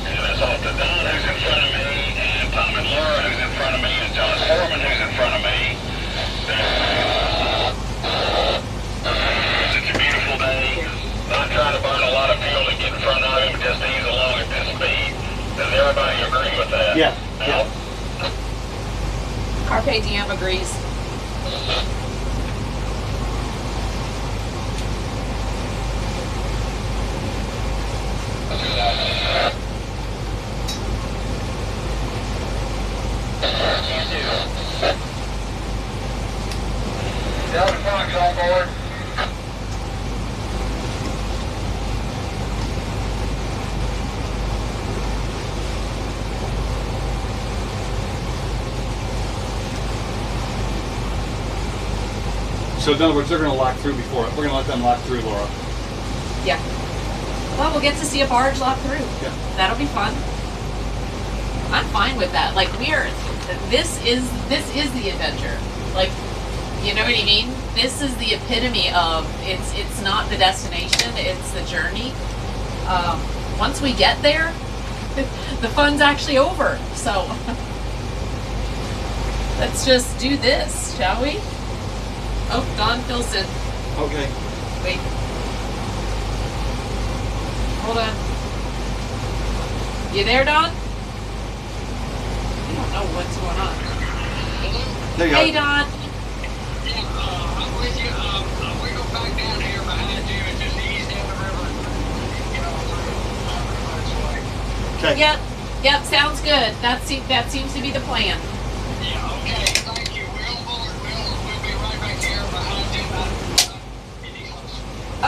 And it's off to Don, who's in front of me, and Tom and Laura, who's in front of me, and John Foreman, who's in front of me. It's a beautiful day. Not trying to burn a lot of fuel to get in front of him, just ease along at this speed. Does everybody agree with that? Yeah, yeah. Carpe Diem agrees. Delta Fox on board. So in other words, they're going to lock through before it. We're going to let them lock through, Laura. Yeah. Well, we'll get to see a barge lock through. Yeah. That'll be fun. I'm fine with that. Like this is the adventure. Like, you know what I mean? This is the epitome of it's not the destination, it's the journey. Once we get there, the fun's actually over. So let's just do this, shall we? Oh, Don Filson. Okay. Wait. Hold on. You there, Don? You don't know what's going on. There you Hey, go. Don. I'm with you. We go back down here behind you and just ease down the river. You know, Okay. Yep, sounds good. That seems to be the plan. yeah, okay. Thank you. We'll be right back here behind you.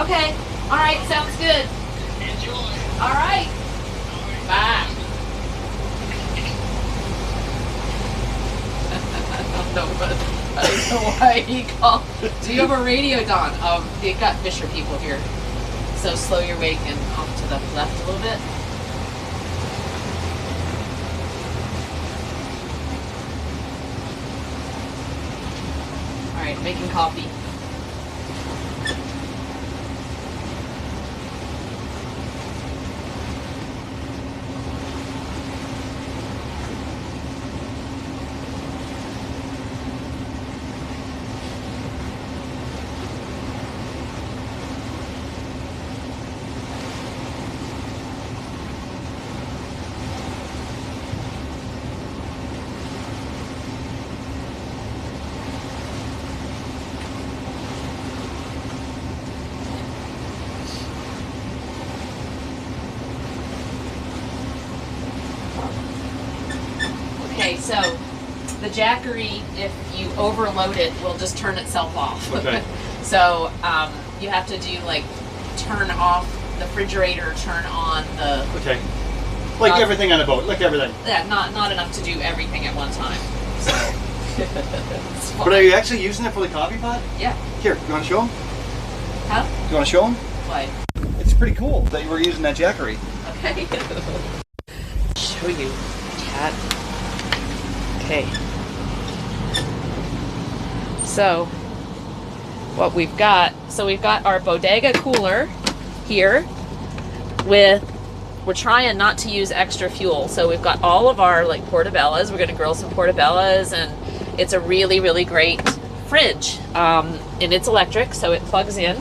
Okay. All right, sounds good. Enjoy. All right. Bye. I don't know why he called. Do you have a radio, Don? They've got Fisher people here. So slow your wake and off to the left a little bit. All right, making coffee. Okay, so the Jackery, if you overload it, will just turn itself off. Okay. So you have to do like turn off the refrigerator, turn on the. Okay. Like everything on a boat. Like everything. Yeah, not enough to do everything at one time. So. It's fine. But are you actually using it for the coffee pot? Yeah. Here, you want to show them? Huh? You want to show them? Why? It's pretty cool that you were using that Jackery. Okay. Show you, cat. Okay. So, what we've got, we've got our bodega cooler here with we're trying not to use extra fuel. So we've got all of our like portobellas. We're gonna grill some portobellas, and it's a really, really great fridge. And it's electric, so it plugs in.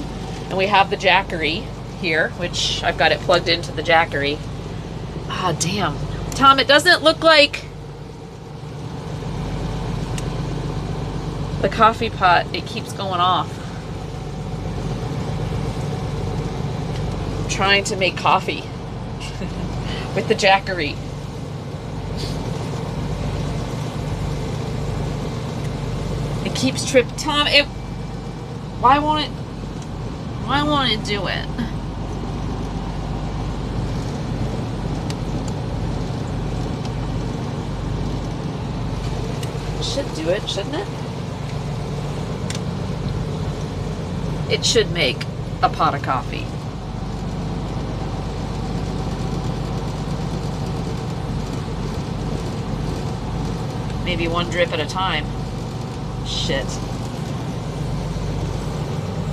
And we have the Jackery here, which I've got it plugged into the Jackery. Ah, damn. Tom, it doesn't look like the coffee pot, it keeps going off. I'm trying to make coffee with the Jackery. It keeps tripping. Tom, why won't it do it? It should do it, shouldn't it? It should make a pot of coffee. Maybe one drip at a time. Shit.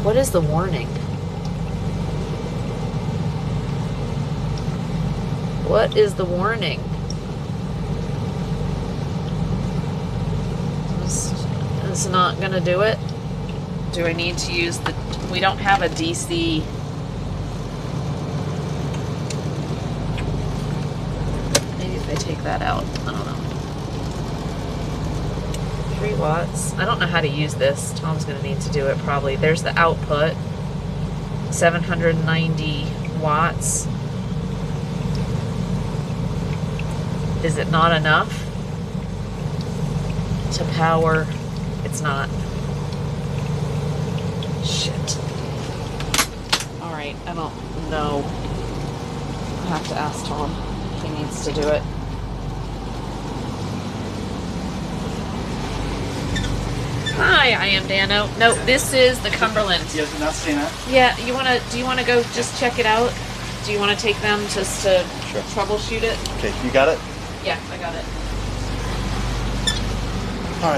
What is the warning? What is the warning? It's not gonna do it. Do I need to use the... We don't have a DC. Maybe if I take that out. I don't know. 3 watts. I don't know how to use this. Tom's gonna need to do it probably. There's the output. 790 watts. Is it not enough to power? It's not. Shit. Alright, I don't know. I'll have to ask Tom if he needs to do it. Hi, I am Dano. No, this is the Cumberland. Yes, not saying that. Yeah, do you wanna go just check it out? Do you wanna take them just to Sure. troubleshoot it? Okay, you got it? Yeah, I got it. All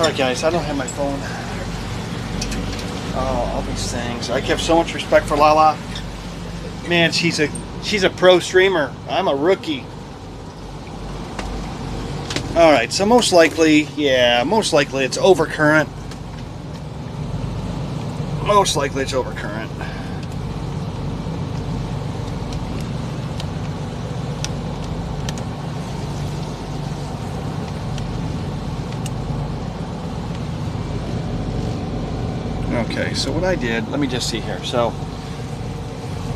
right, guys. I don't have my phone. Oh, all these things. I have so much respect for Lala. Man, she's a pro streamer. I'm a rookie. All right, so most likely it's overcurrent. Most likely it's overcurrent. Okay, so what I did, let me just see here. So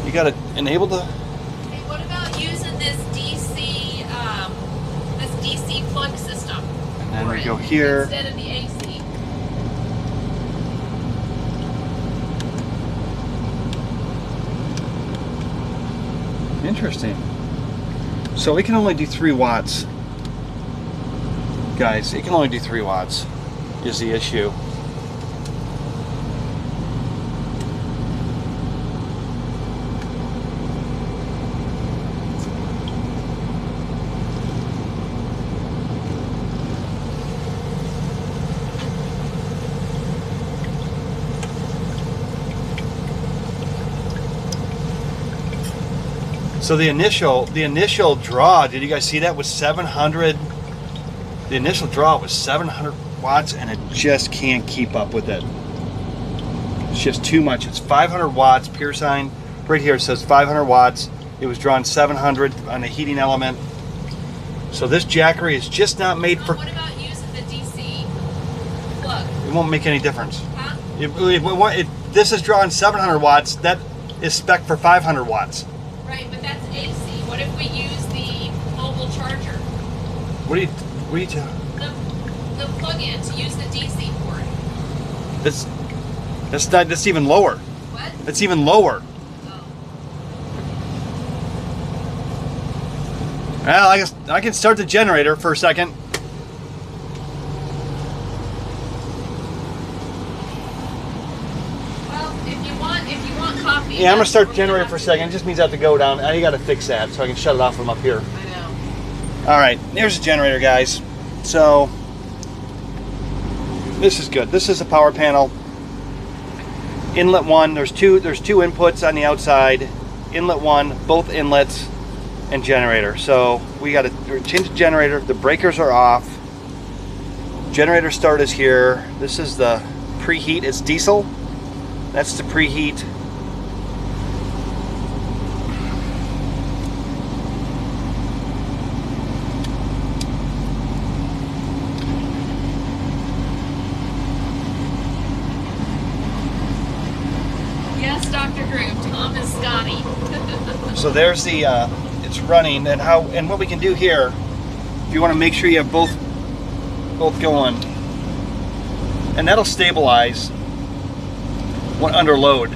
you got to enable the... Hey, what about using this DC plug system? And then for we it go here. instead of the AC. Interesting. So it can only do 3 watts. Guys, it can only do 3 watts is the issue. So the initial draw, did you guys see that, was 700? The initial draw was 700 watts, and it just can't keep up with it. It's just too much. It's 500 watts. Pure sign right here says 500 watts. It was drawn 700 on the heating element. So this Jackery is just not made for... What about using the DC plug? It won't make any difference. Huh? This is drawing 700 watts. That is spec for 500 watts. Right, but that's AC. What if we use the mobile charger? What are you doing? The plug-in to use the DC port. That's even lower. What? That's even lower. Oh. Well, I guess I can start the generator for a second. Well, if you want coffee. Yeah, I'm gonna start the we're generator have for a to second. It do just means I have to go down. You gotta fix that so I can shut it off from up here. I know. All right, here's the generator, guys. So this is good. This is a power panel. Inlet 1. There's two inputs on the outside. Inlet 1, both inlets. and generator. So we got to change the generator. The breakers are off. Generator start is here. This is the preheat. It's diesel. That's the preheat. Yes, Dr. Groove, Tom is Scotty. So there's the, it's running, and what we can do here, if you want to make sure you have both going, and that'll stabilize when under load.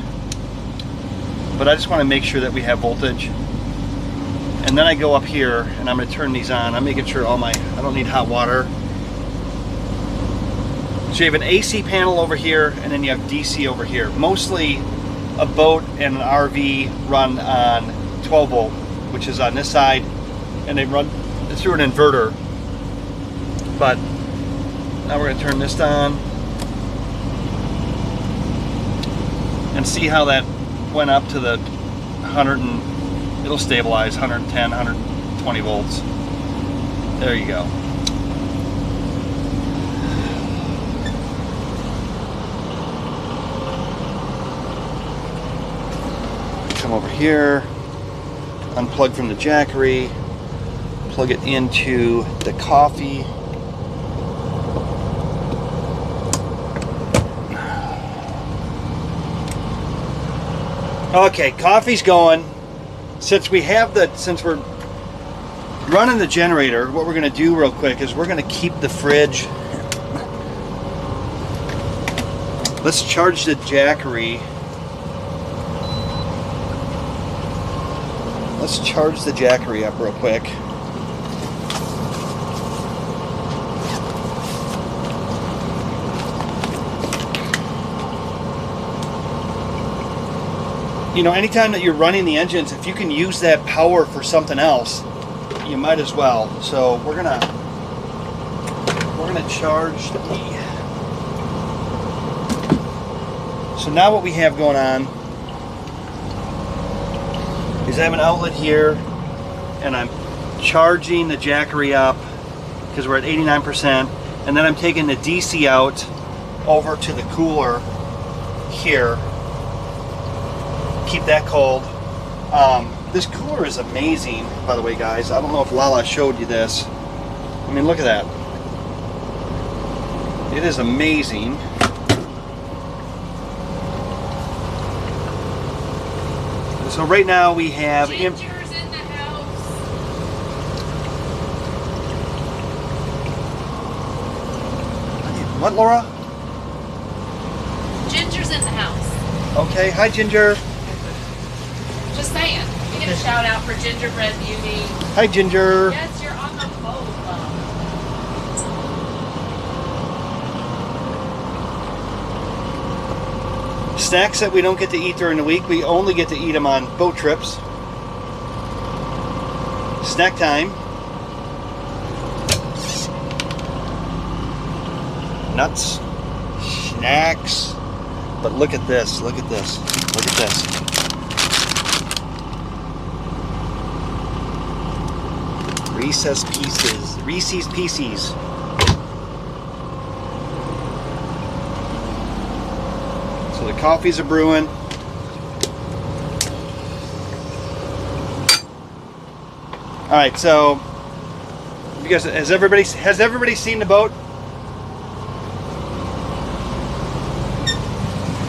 But I just want to make sure that we have voltage. And then I go up here and I'm going to turn these on. I'm making sure I don't need hot water. So you have an AC panel over here and then you have DC over here. Mostly a boat and an RV run on 12 volt, which is on this side, and they run through an inverter. But now we're going to turn this on and see how that went up to the 100, and it'll stabilize 110, 120 volts. There you go. Come over here, unplug from the Jackery, plug it into the coffee. Okay, coffee's going. Since we're running the generator, what we're gonna do real quick is we're gonna keep the fridge. Let's charge the Jackery. Let's charge the Jackery up real quick. You know, anytime that you're running the engines, if you can use that power for something else, you might as well. So we're gonna charge the. So now what we have going on is I have an outlet here, and I'm charging the Jackery up because we're at 89%, and then I'm taking the DC out over to the cooler here. Keep that cold. This cooler is amazing, by the way, guys. I don't know if Lala showed you this. I mean, look at that. It is amazing. So right now we have Ginger's in the house. What, Laura? Ginger's in the house. Okay, hi Ginger. Just saying. We get a shout out for Gingerbread Beauty. Hi Ginger. Yes, you're on the boat, love. Snacks that we don't get to eat during the week, we only get to eat them on boat trips. Snack time. Nuts. Snacks. But look at this, look at this, look at this. Reese's Pieces. Reese's Pieces. So the coffees are brewing. All right, so you guys, has everybody seen the boat?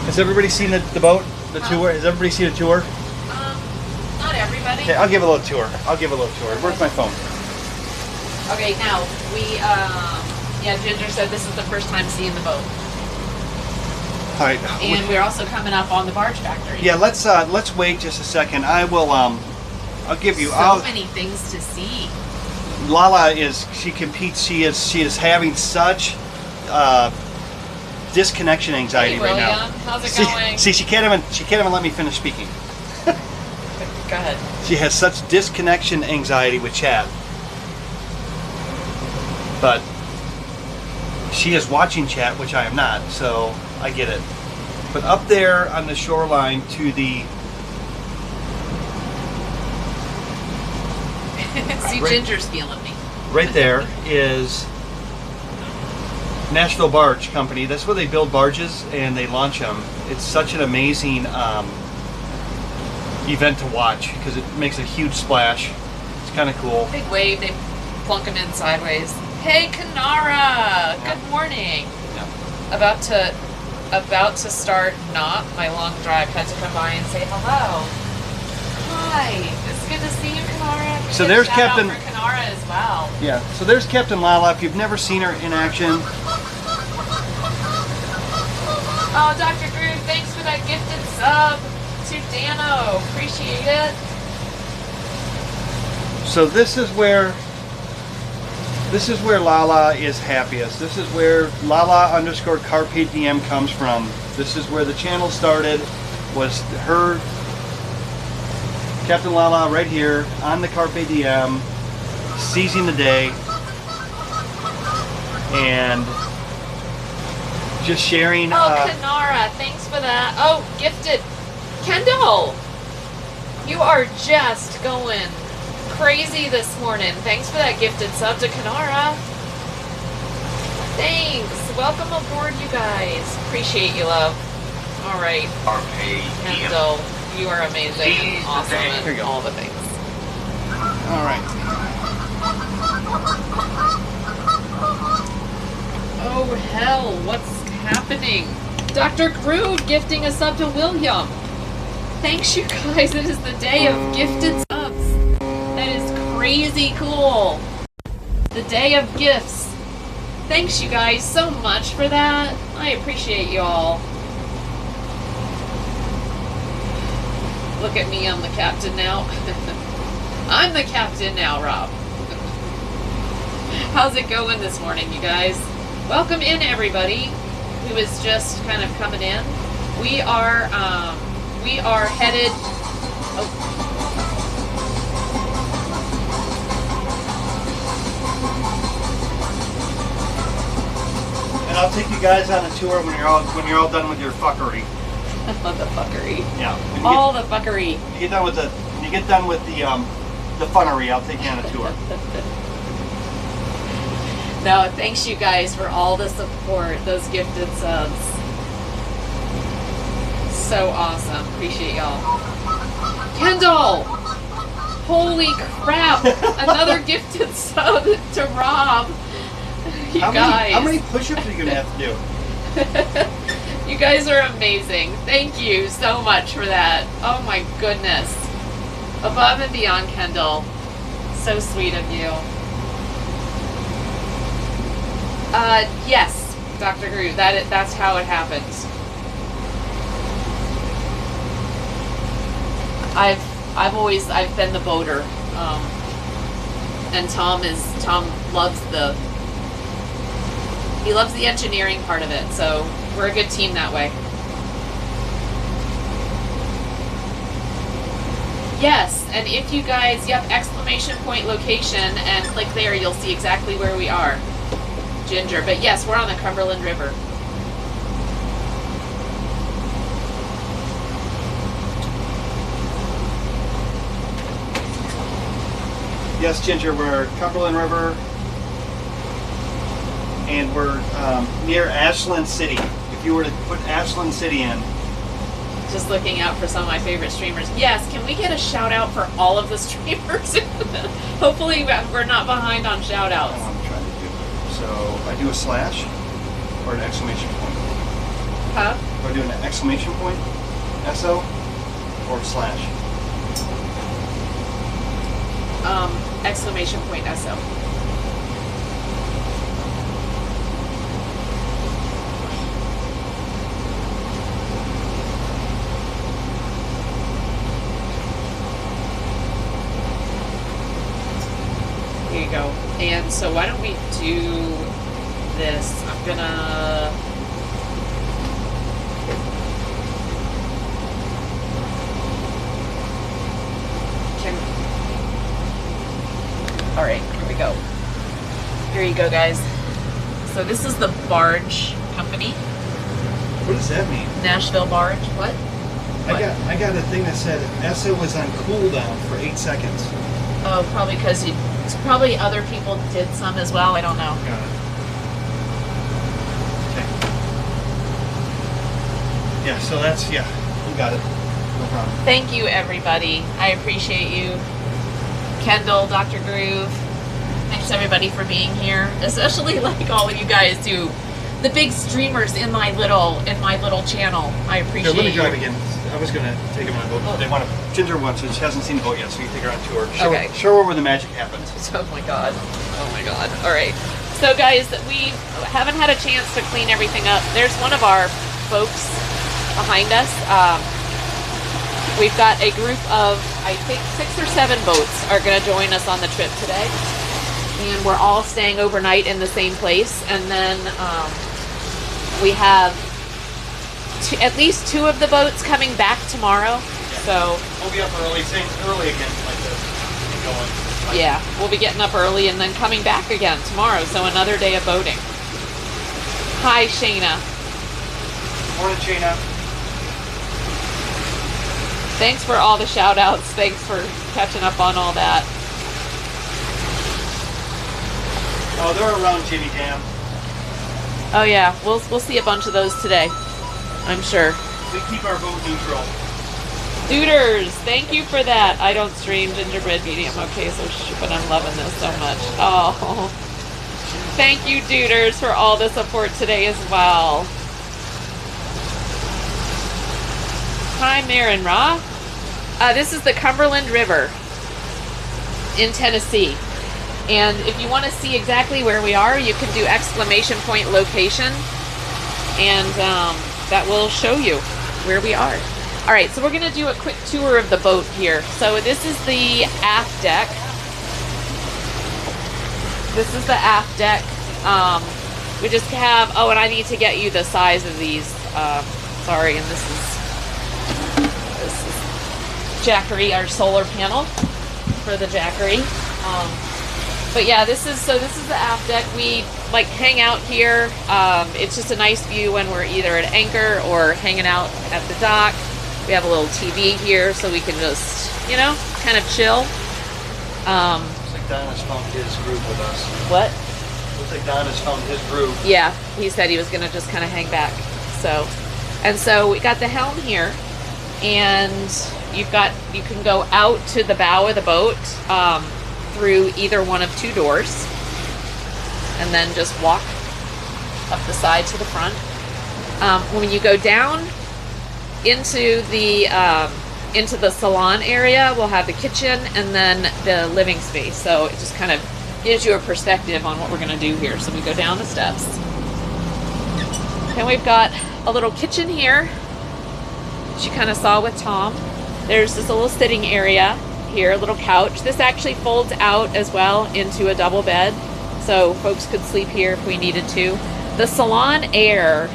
Has everybody seen the boat? The tour? Has everybody seen a tour? Not everybody. Okay, I'll give a little tour. Where's my phone? Okay, now yeah, Ginger said this is the first time seeing the boat, All right. and we're also coming up on the barge factory. Yeah, let's wait just a second. I will I'll give you. So many things to see. Lala she competes. She is having such disconnection anxiety Hey, right William, now. how's it going? See, she can't even let me finish speaking. Go ahead. She has such disconnection anxiety with chat. But she is watching chat, which I am not, so I get it. But up there on the shoreline to the See, Right. Ginger's feeling me. Right there is Nashville Barge Company. That's where they build barges and they launch them. It's such an amazing event to watch because it makes a huge splash. It's kind of cool. Big wave, they plunk him in sideways. Hey, Kanara! Good morning. Yeah. About to start not my long drive. Had to come by and say hello. Hi. It's good to see you, Kanara. So Good there's shout out Captain- for Kanara as well. Yeah, so there's Captain Lala. If you've never seen her in action, Oh, Dr. Groove, thanks for that gifted sub to Dano. Appreciate it. so this is where Lala is happiest. This is where Lala_Carpe Diem comes from. This is where the channel started, was her, Captain Lala right here on the Carpe Diem, seizing the day and just sharing. Oh, Kanara, thanks for that. Oh, gifted. Kendall, you are just going crazy this morning. Thanks for that gifted sub to Kanara. Thanks. Welcome aboard, you guys. Appreciate you, love. All right, Kendall, you are amazing and awesome Here you and go. all the things. All right. Oh, hell, what's happening? Dr. Groove gifting a sub to William. Thanks, you guys. It is the day of gifted subs. That is crazy cool. The day of gifts. Thanks, you guys, so much for that. I appreciate you all. Look at me, I'm the captain now. I'm the captain now, Rob. How's it going this morning, you guys? Welcome in, everybody who is just kind of coming in. We are headed. Oh. And I'll take you guys on a tour when you're all done with your fuckery. Love the fuckery. Yeah. When you All the fuckery. when you get done with the funnery, I'll take you on a tour. No, thanks you guys for all the support, those gifted subs. So awesome. Appreciate y'all. Kendall! Holy crap! Another gifted sub to Rob. You guys. How many push-ups are you gonna have to do? You guys are amazing. Thank you so much for that. Oh my goodness. Above and beyond, Kendall. So sweet of you. Yes, Dr. Groove. That's how it happens. I've been the boater. And Tom loves the engineering part of it, so we're a good team that way. Yes, and if you guys, exclamation point location and click there, you'll see exactly where we are. Ginger, but yes, we're on the Cumberland River. Yes, Ginger, we're Cumberland River, and we're near Ashland City. If you were to put Ashland City in, Just looking out for some of my favorite streamers. Yes, can we get a shout out for all of the streamers? Hopefully we're not behind on shout that's outs. what I'm trying to do. So I do a slash or an exclamation point. Huh? Do I do an exclamation point, SO, or slash? Exclamation point SO. Here you go. And so why don't we do this? I'm gonna... All right, here we go. Here you go, guys. So this is the Barge Company, What does that mean? Nashville Barge. What? I got a thing that said SO was on cooldown for 8 seconds. Oh, probably because probably other people did some as well. I don't know. Got it. Okay. Yeah, so that's, yeah, you got it. No problem. Thank you, everybody. I appreciate you. Kendall, Dr. Groove. Thanks, everybody, for being here. Especially, like, all of you guys do. The big streamers in my little channel. I appreciate Here, let me drive you. again. I was going to take them on a boat. They want to, Ginger wants, she hasn't seen the boat yet, so you can take her on tour. Okay. Show her where the magic happens. Oh my god. Oh my god. All right. So guys, we haven't had a chance to clean everything up. There's one of our folks behind us. We've got a group of, I think, 6 or 7 boats are going to join us on the trip today. And we're all staying overnight in the same place. And then we have at least 2 of the boats coming back tomorrow. So We'll be up early, same early again, like this. And going. yeah, we'll be getting up early and then coming back again tomorrow. So another day of boating. Hi, Shayna. Morning, Shayna. Thanks for all the shout outs. Thanks for catching up on all that. Oh, they're around Jimmy Dam. Oh yeah, we'll see a bunch of those today, I'm sure. We keep our boat neutral. Duders, thank you for that. I don't stream Gingerbread Medium. Okay, so but I'm loving this so much. Oh, thank you, Duders, for all the support today as well. Hi, Marin Ra. This is the Cumberland River in Tennessee. And if you want to see exactly where we are, you can do ! location. And that will show you where we are. All right, so we're going to do a quick tour of the boat here. So this is the aft deck. This is the aft deck. We just have, oh, and I need to get you the size of these. Sorry, and this is Jackery, our solar panel for the Jackery. But yeah, this is the aft deck. We like hang out here. It's just a nice view when we're either at anchor or hanging out at the dock. We have a little TV here so we can just, you know, kind of chill. Looks like Donna's found his groove with us. What? Looks like Donna's found his groove. Yeah, he said he was gonna just kind of hang back. So we got the helm here, and you can go out to the bow of the boat through either one of 2 doors, and then just walk up the side to the front. When you go down into the salon area, we'll have the kitchen and then the living space. So it just kind of gives you a perspective on what we're going to do here. So we go down the steps, and we've got a little kitchen here, which you kind of saw with Tom. There's this little sitting area here, a little couch. This actually folds out as well into a double bed, so folks could sleep here if we needed to. The salon air,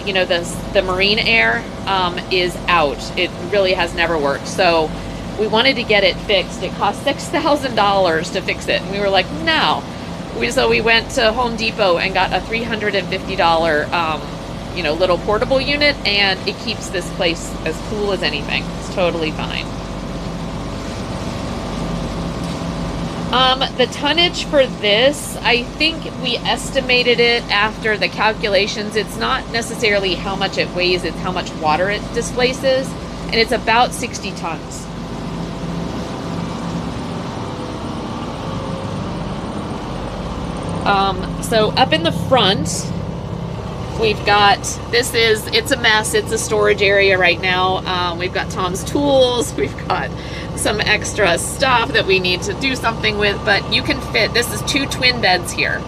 you know, the marine air is out. It really has never worked. So we wanted to get it fixed. It cost $6,000 to fix it, and we were like, no. So we went to Home Depot and got a $350 you know, little portable unit, and it keeps this place as cool as anything. It's totally fine. The tonnage for this, I think we estimated it after the calculations. It's not necessarily how much it weighs, it's how much water it displaces, and it's about 60 tons. So up in the front, we've got, it's a mess. It's a storage area right now. We've got Tom's tools. We've got some extra stuff that we need to do something with, but you can fit, this is 2 twin beds here.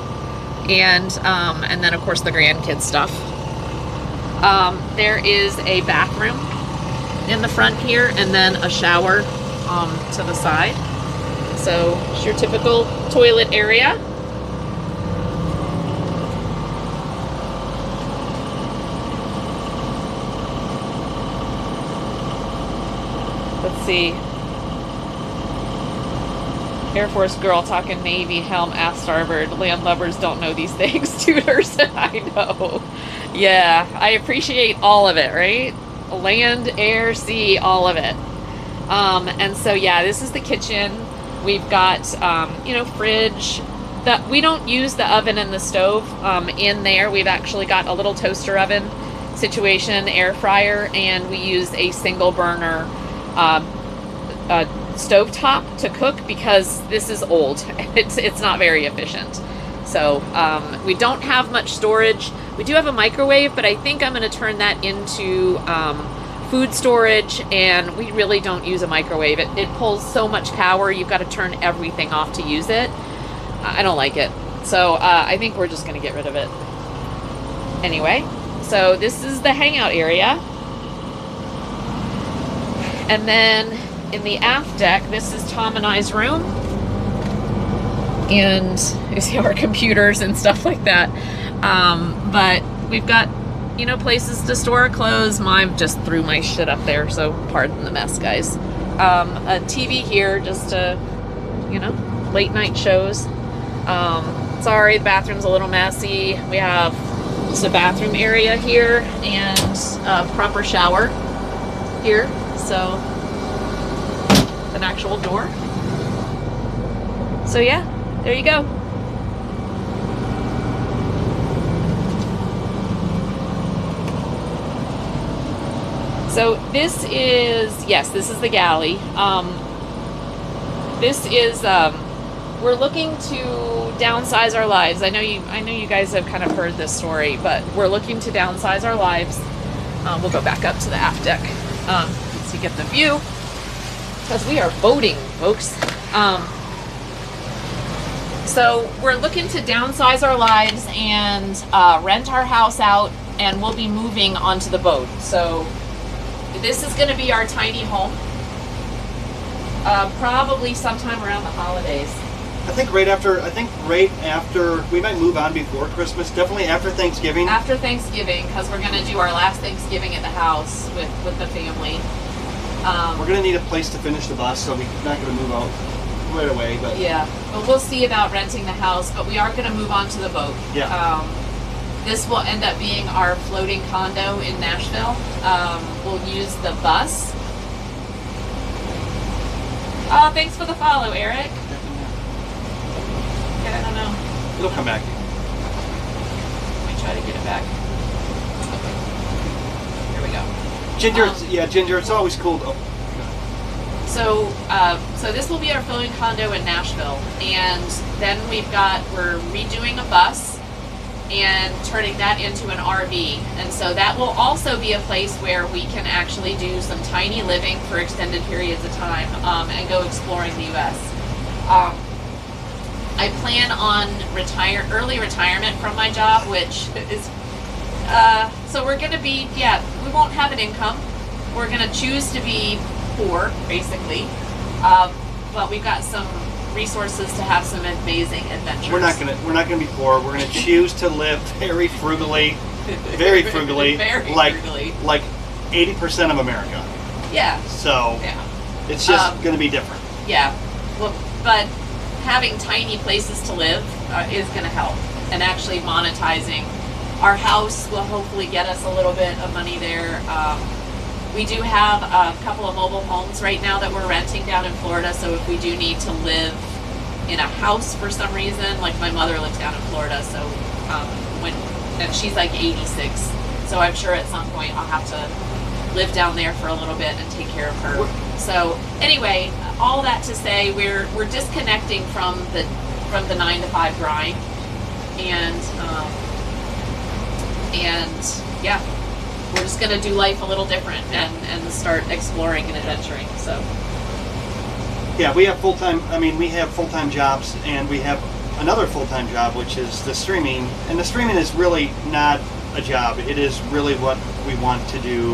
And then of course the grandkids stuff. There is a bathroom in the front here, and then a shower to the side. So it's your typical toilet area. Let's see. Air Force girl talking Navy, helm, aft starboard. Landlubbers don't know these things. Tutors, I know. Yeah, I appreciate all of it, right? Land, air, sea, all of it. And so yeah, this is the kitchen. We've got, fridge. We don't use the oven and the stove in there. We've actually got a little toaster oven situation, air fryer, and we use a single burner stove top to cook because this is old. It's not very efficient. So we don't have much storage. We do have a microwave, but I think I'm going to turn that into food storage, and we really don't use a microwave. It pulls so much power. You've got to turn everything off to use it. I don't like it. So I think we're just going to get rid of it. Anyway, so this is the hangout area. And then in the aft deck, this is Tom and I's room. And you see our computers and stuff like that. But we've got, places to store our clothes. Mom just threw my shit up there, so pardon the mess, guys. A TV here just to, late night shows. Sorry, the bathroom's a little messy. We have just a bathroom area here and a proper shower here. So, an actual door. So yeah, there you go. So this is the galley. This is we're looking to downsize our lives. I know you guys have kind of heard this story, but we're looking to downsize our lives. We'll go back up to the aft deck so you get the view, because we are boating, folks. So we're looking to downsize our lives and rent our house out, and we'll be moving onto the boat. So this is going to be our tiny home, probably sometime around the holidays. I think right after, we might move on before Christmas, definitely after Thanksgiving. After Thanksgiving, because we're going to do our last Thanksgiving at the house with the family. We're going to need a place to finish the bus, so we're not going to move out right away. But yeah, but we'll see about renting the house, but we are going to move on to the boat. Yeah. This will end up being our floating condo in Nashville. We'll use the bus. Oh, thanks for the follow, Eric. Yeah, I don't know. It'll come back. Let me try to get it back. Here we go. Ginger, it's always cool. So this will be our floating condo in Nashville, and then we're redoing a bus and turning that into an RV, and so that will also be a place where we can actually do some tiny living for extended periods of time and go exploring the U.S. I plan on early retirement from my job, which is so we're going to be we won't have an income. We're going to choose to be poor, basically, but we've got some resources to have some amazing adventures. We're not gonna be poor. We're gonna choose to live very frugally, very frugally, like 80% of America. Yeah. So yeah, it's just gonna be different. Yeah, well, but having tiny places to live is gonna help, and actually monetizing our house will hopefully get us a little bit of money there. We do have a couple of mobile homes right now that we're renting down in Florida, so if we do need to live in a house for some reason, like my mother lives down in Florida, so and she's like 86, so I'm sure at some point I'll have to live down there for a little bit and take care of her. So anyway, all that to say, we're disconnecting from the 9-to-5 grind, and yeah. We're just going to do life a little different and start exploring and adventuring. So yeah, we have full-time jobs, and we have another full-time job, which is the streaming. And the streaming is really not a job. It is really what we want to do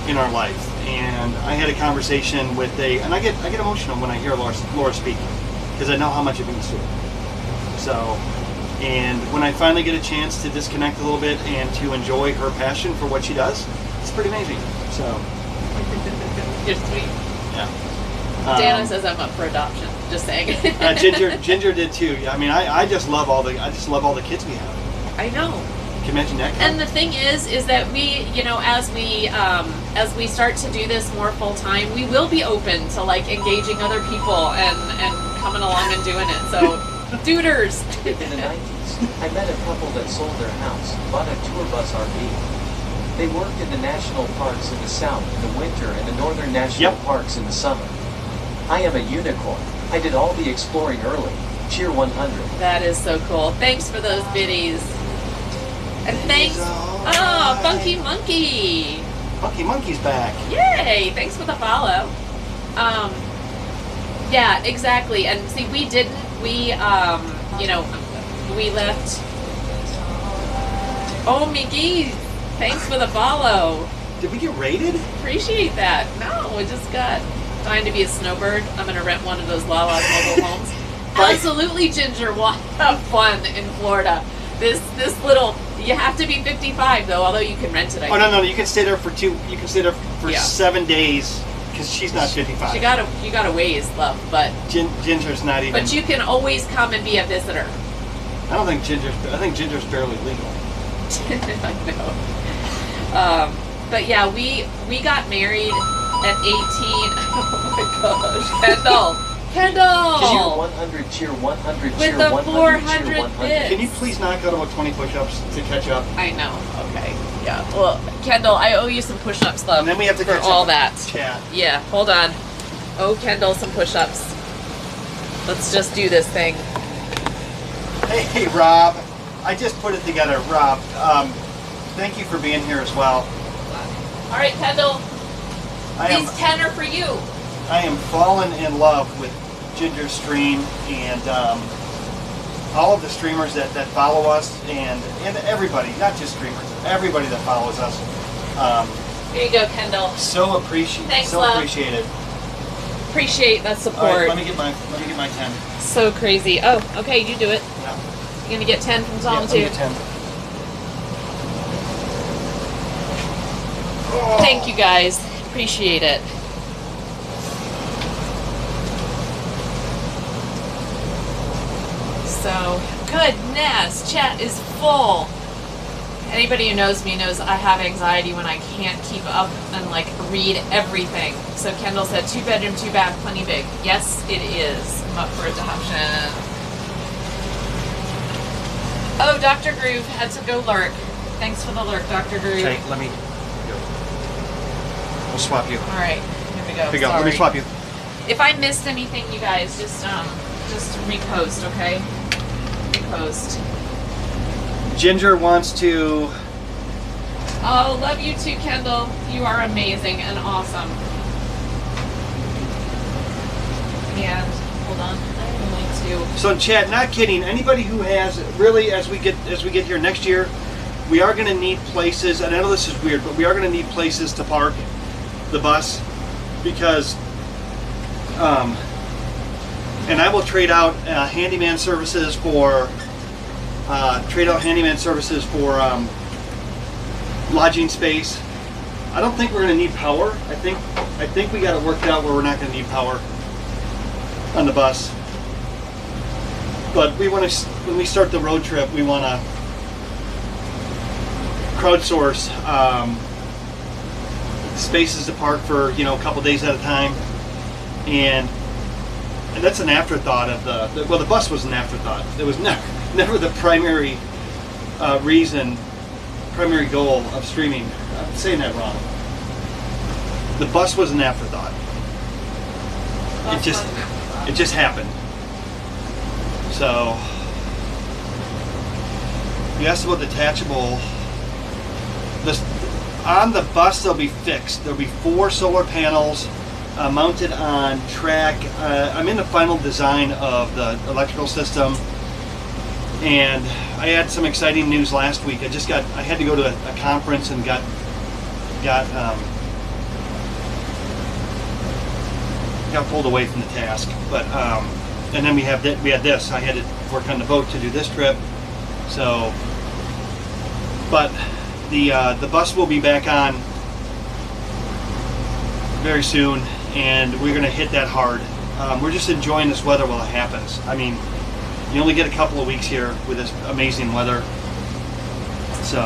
in our life. And I had a conversation with and I get emotional when I hear Laura speak, because I know how much it means to her. So. And when I finally get a chance to disconnect a little bit and to enjoy her passion for what she does, it's pretty amazing. So, you're sweet. Yeah. Dana says I'm up for adoption. Just saying. Ginger did too. I mean, I just love all the kids we have. I know. you imagine that? And the thing is that we, you know, as we start to do this more full time, we will be open to like engaging other people and coming along and doing it. So, duders. In the 90s, I met a couple that sold their house, bought a tour bus RV. They worked in the national parks in the south in the winter and the northern national parks in the summer. I am a unicorn. I did all the exploring early. Cheer 100. That is so cool. Thanks for those biddies. And thanks. Oh, Funky Monkey. Funky Monkey's back. Yay! Thanks for the follow. Yeah, exactly. And see, we didn't. We you know, we left. Oh, Miggy, thanks for the follow. Did we get raided? Appreciate that. No, we just got dying to be a snowbird. I'm gonna rent one of those Lala's mobile homes. Absolutely, Ginger. We'll have fun in Florida. This little. You have to be 55 though, although you can rent it. Oh no, you can stay there for You can stay there for 7 days because she's not 55. You got a ways, love, but Ginger's not even. But you can always come and be a visitor. I don't think Ginger's. I think Ginger's barely legal. I know. But yeah, we got married at 18. Oh my gosh, Kendall. Cheer 100, cheer 100, With cheer the 100, 400 cheer 100. bits. Can you please knock out about 20 push-ups to catch up? I know. Okay. Yeah. Well, Kendall, I owe you some push-ups, love. And then we have to for catch all up that. Chat. Yeah. Hold on. Oh, Kendall, some push-ups. Let's just do this thing. Hey, Rob. I just put it together, Rob. Thank you for being here as well. All right, Kendall. These 10 are for you. I am falling in love with Ginger's stream and all of the streamers that follow us and everybody, not just streamers, everybody that follows us. Here you go, Kendall. So appreciated. Thanks, so love. appreciated. Appreciate that support. All right, let me get my 10. So crazy. Oh, okay, you do it. Yeah. You're gonna get 10 from Yeah, Tom let me too. get 10. Thank you guys. Appreciate it. So, goodness, chat is full. Anybody who knows me knows I have anxiety when I can't keep up and like read everything. So Kendall said 2 bedroom, 2 bath, plenty big. Yes, it is. I'm up for adoption. Oh, Dr. Groove had to go lurk. Thanks for the lurk, Dr. Groove. Okay, let me. We'll swap you. All right, here we go. Here we go. Let Sorry. me swap you. If I missed anything, you guys just repost, okay? Repost. Ginger wants to. Oh, love you too, Kendall. You are amazing and awesome. And hold on, I'm going to. So in chat, not kidding. Anybody who has really, as we get here next year, we are going to need places. And I know this is weird, but we are going to need places to park the bus because. And I will trade out handyman services for lodging space. I don't think we're going to need power. I think we got it worked out where we're not going to need power on the bus. But we want to, when we start the road trip, we want to crowdsource spaces to park for a couple days at a time, and that's an afterthought of the well, the bus was an afterthought. It was never the primary primary goal of streaming. I'm saying that wrong. The bus was an afterthought. It just happened. So you asked about detachable. On the bus, they'll be fixed. There'll be 4 solar panels mounted on track. I'm in the final design of the electrical system, and I had some exciting news last week. I had to go to a conference and got pulled away from the task. But and then we had this. I had to work on the boat to do this trip. So, but the bus will be back on very soon, and we're going to hit that hard. We're just enjoying this weather while it happens. I mean, you only get a couple of weeks here with this amazing weather. So.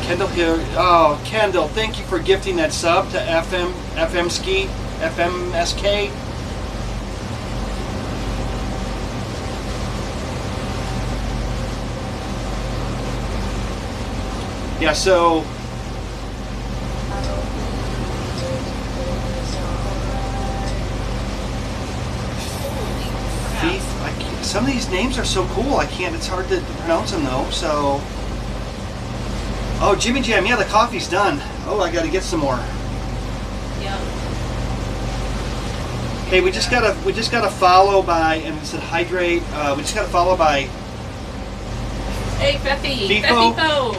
Kendall here. Oh, Kendall, thank you for gifting that sub to FM Ski, FMSK. Yeah, so some of these names are so cool. I can't. It's hard to pronounce them though. So, oh, Jimmy Jam. Yeah, the coffee's done. Oh, I got to get some more. Yeah. Okay, we just gotta follow by, and it said hydrate. We just gotta follow by. Hey, Feffy. FIFO.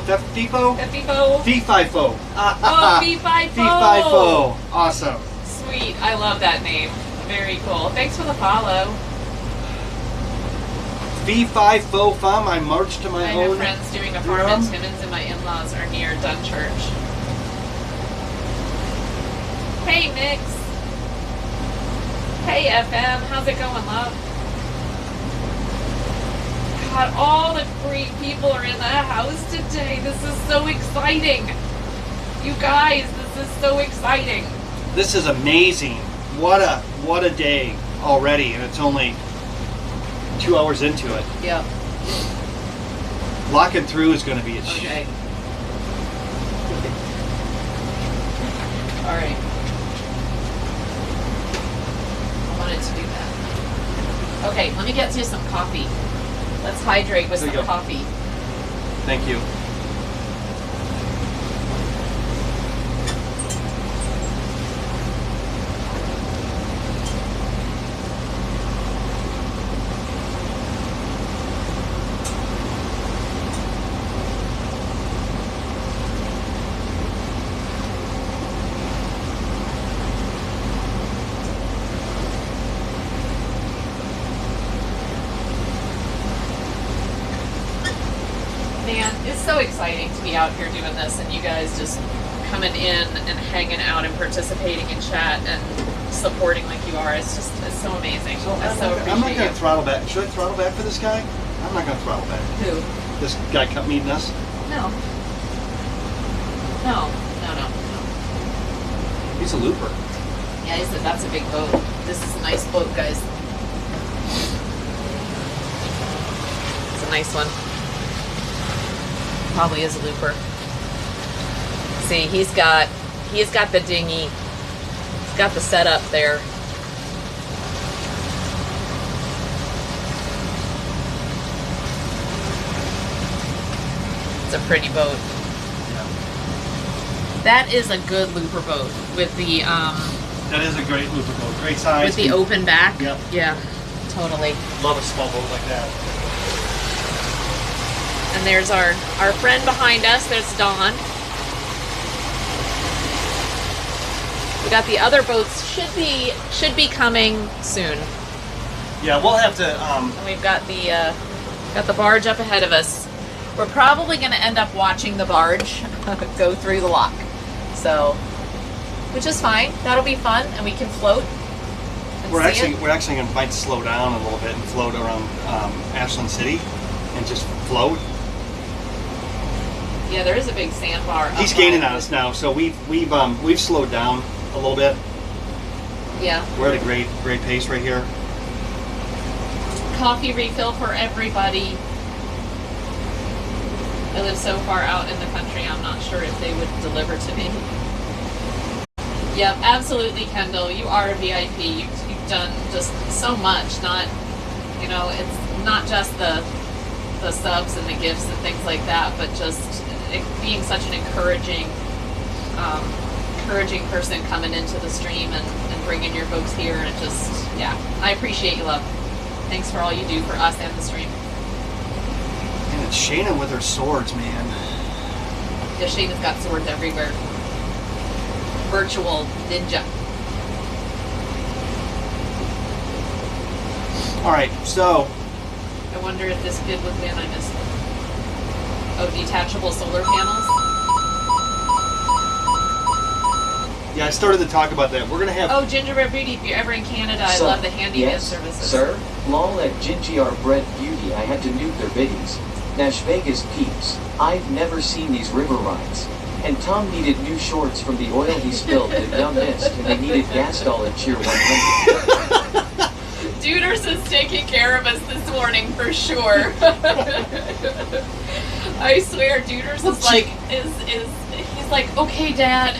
FIFO. FIFO. FIFO. Oh, FIFO. FIFO. Awesome. Sweet. I love that name. Very cool. Thanks for the follow. FIFO fam. I marched to my I own. have friends doing a farm drum. in Timmins, and my in-laws are near Dunchurch. Hey, Mix. Hey, FM. How's it going, love? God, all the great people are in the house today. This is so exciting. You guys, this is so exciting. This is amazing. What a day already, and it's only 2 hours into it. Yep. Locking through is going to be a Okay. All right. I wanted to do that. Okay, let me get you some coffee. Let's hydrate with There you some go. coffee. Thank you. Man, it's so exciting to be out here doing this and you guys just coming in and hanging out and participating in chat and supporting like you are. It's so amazing. I so I'm not appreciate going you. to throttle back. Should I throttle back for this guy? I'm not going to throttle back. Who? This guy cut meeting us. No. No. He's a looper. Yeah, he said that's a big boat. This is a nice boat, guys. It's a nice one. Probably is a looper. See, he's got the dinghy. He's got the setup there. It's a pretty boat. That is a good looper boat with the That is a great looper boat. Great size. with the open back. Yep. Yeah, totally. Love a small boat like that. And there's our friend behind us. There's Dawn. We got the other boats should be coming soon. Yeah, we'll have to. And we've got the barge up ahead of us. We're probably going to end up watching the barge go through the lock. So, which is fine. That'll be fun, and we can float. And We're see it. actually going to might slow down a little bit and float around Ashland City, and just float. Yeah, there is a big sandbar. He's up gaining on- on us now, so we've slowed down a little bit. Yeah. We're at a great pace right here. Coffee refill for everybody. I live so far out in the country, I'm not sure if they would deliver to me. Yep, absolutely, Kendall. You are a VIP. You've done just so much. Not, it's not just the subs and the gifts and things like that, but just being such an encouraging person coming into the stream and bringing your folks here. And just, yeah, I appreciate you, love. Thanks for all you do for us and the stream. And it's Shayna with her swords, man. Yeah, Shayna's got swords everywhere. Virtual ninja. All right, so I wonder if this bid would win. I missed it. Oh, detachable solar panels. Yeah, I started to talk about that. We're gonna have. Oh, Gingerbread Beauty, if you're ever in Canada, I So, love the handyman yes, services. Sir, lol at Ginger Bread Beauty, I had to nuke their biddies. Nash Vegas peeps, I've never seen these river rides. And Tom needed new shorts from the oil he spilled at Young Mist, and they needed gas doll at Cheer 100. Duders is taking care of us this morning for sure. I swear, Duders is like, he's like, okay, Dad.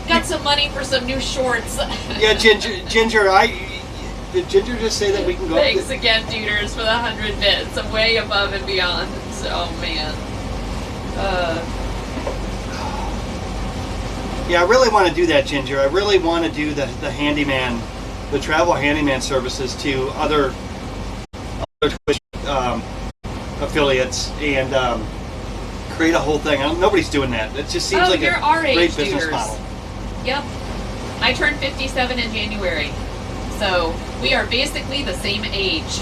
Got some money for some new shorts. Yeah, Ginger, did Ginger just say that we can go? Thanks again, Duders, for the 100 bits. I'm way above and beyond. So, man. Yeah, I really want to do that, Ginger. I really want to do the handyman, the travel handyman services to other Twitch affiliates and create a whole thing. Nobody's doing that. It just seems like you're our a great age, business Duders. model. Yep. I turned 57 in January. So, we are basically the same age.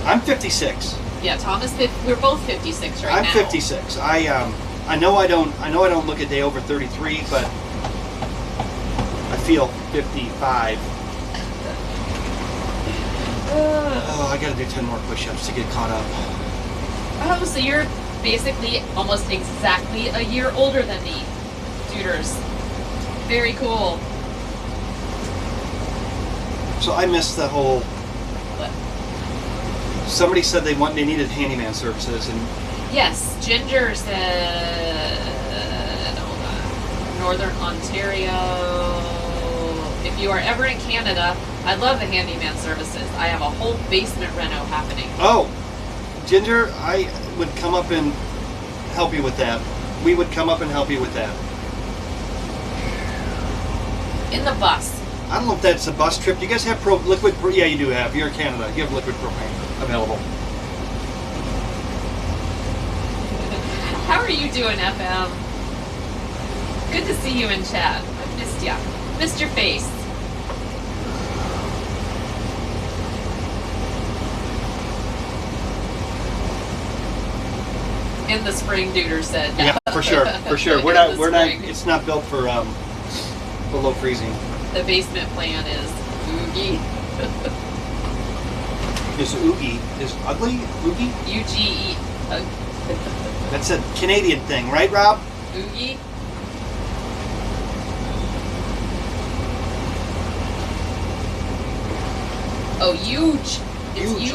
I'm 56. Yeah, Thomas, we're both 56 right I'm now. 56. I know I don't look a day over 33, but I feel 55. Oh, I gotta do 10 more push-ups to get caught up. Oh, so you're basically almost exactly a year older than me, Duders. Very cool. So I missed the whole. Somebody said they needed handyman services, and Yes, Ginger said, hold on, Northern Ontario. If you are ever in Canada, I love the handyman services. I have a whole basement reno happening. oh, Ginger, I would come up and help you with that. We would come up and help you with that. In the bus. I don't know if that's a bus trip. Do you guys have liquid? Yeah, you do have. You're in Canada. You have liquid propane available. How are you doing, FM? Good to see you in chat. I missed ya. Missed your face. In the spring, Duder said. Yeah, for sure, for sure. In We're not. the We're not. spring. It's not built for below freezing. The basement plan is oogie. Is oogie is ugly? Oogie? UGE. That's a Canadian thing, right, Rob? Oogie. Oh, huge. It's huge.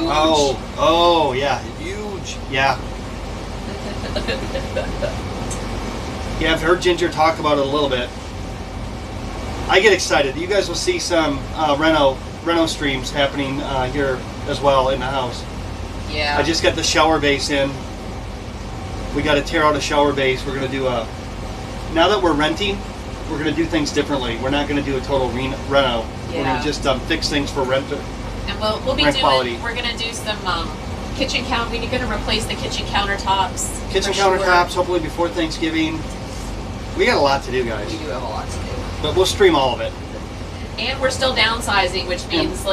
Oh, yeah, huge. Yeah. Yeah, I've heard Ginger talk about it a little bit. I get excited. You guys will see some reno streams happening here as well in the house. Yeah. I just got the shower base in. We got to tear out a shower base. We're going to do now that we're renting, we're going to do things differently. We're not going to do a total reno. We're going Yeah. to just fix things for rent. And we'll be rent doing. quality. We're gonna do some kitchen count. We're gonna replace the kitchen countertops. Kitchen for sure. countertops, hopefully before Thanksgiving. We got a lot to do, guys. We do have a lot to do. But we'll stream all of it. And we're still downsizing, which means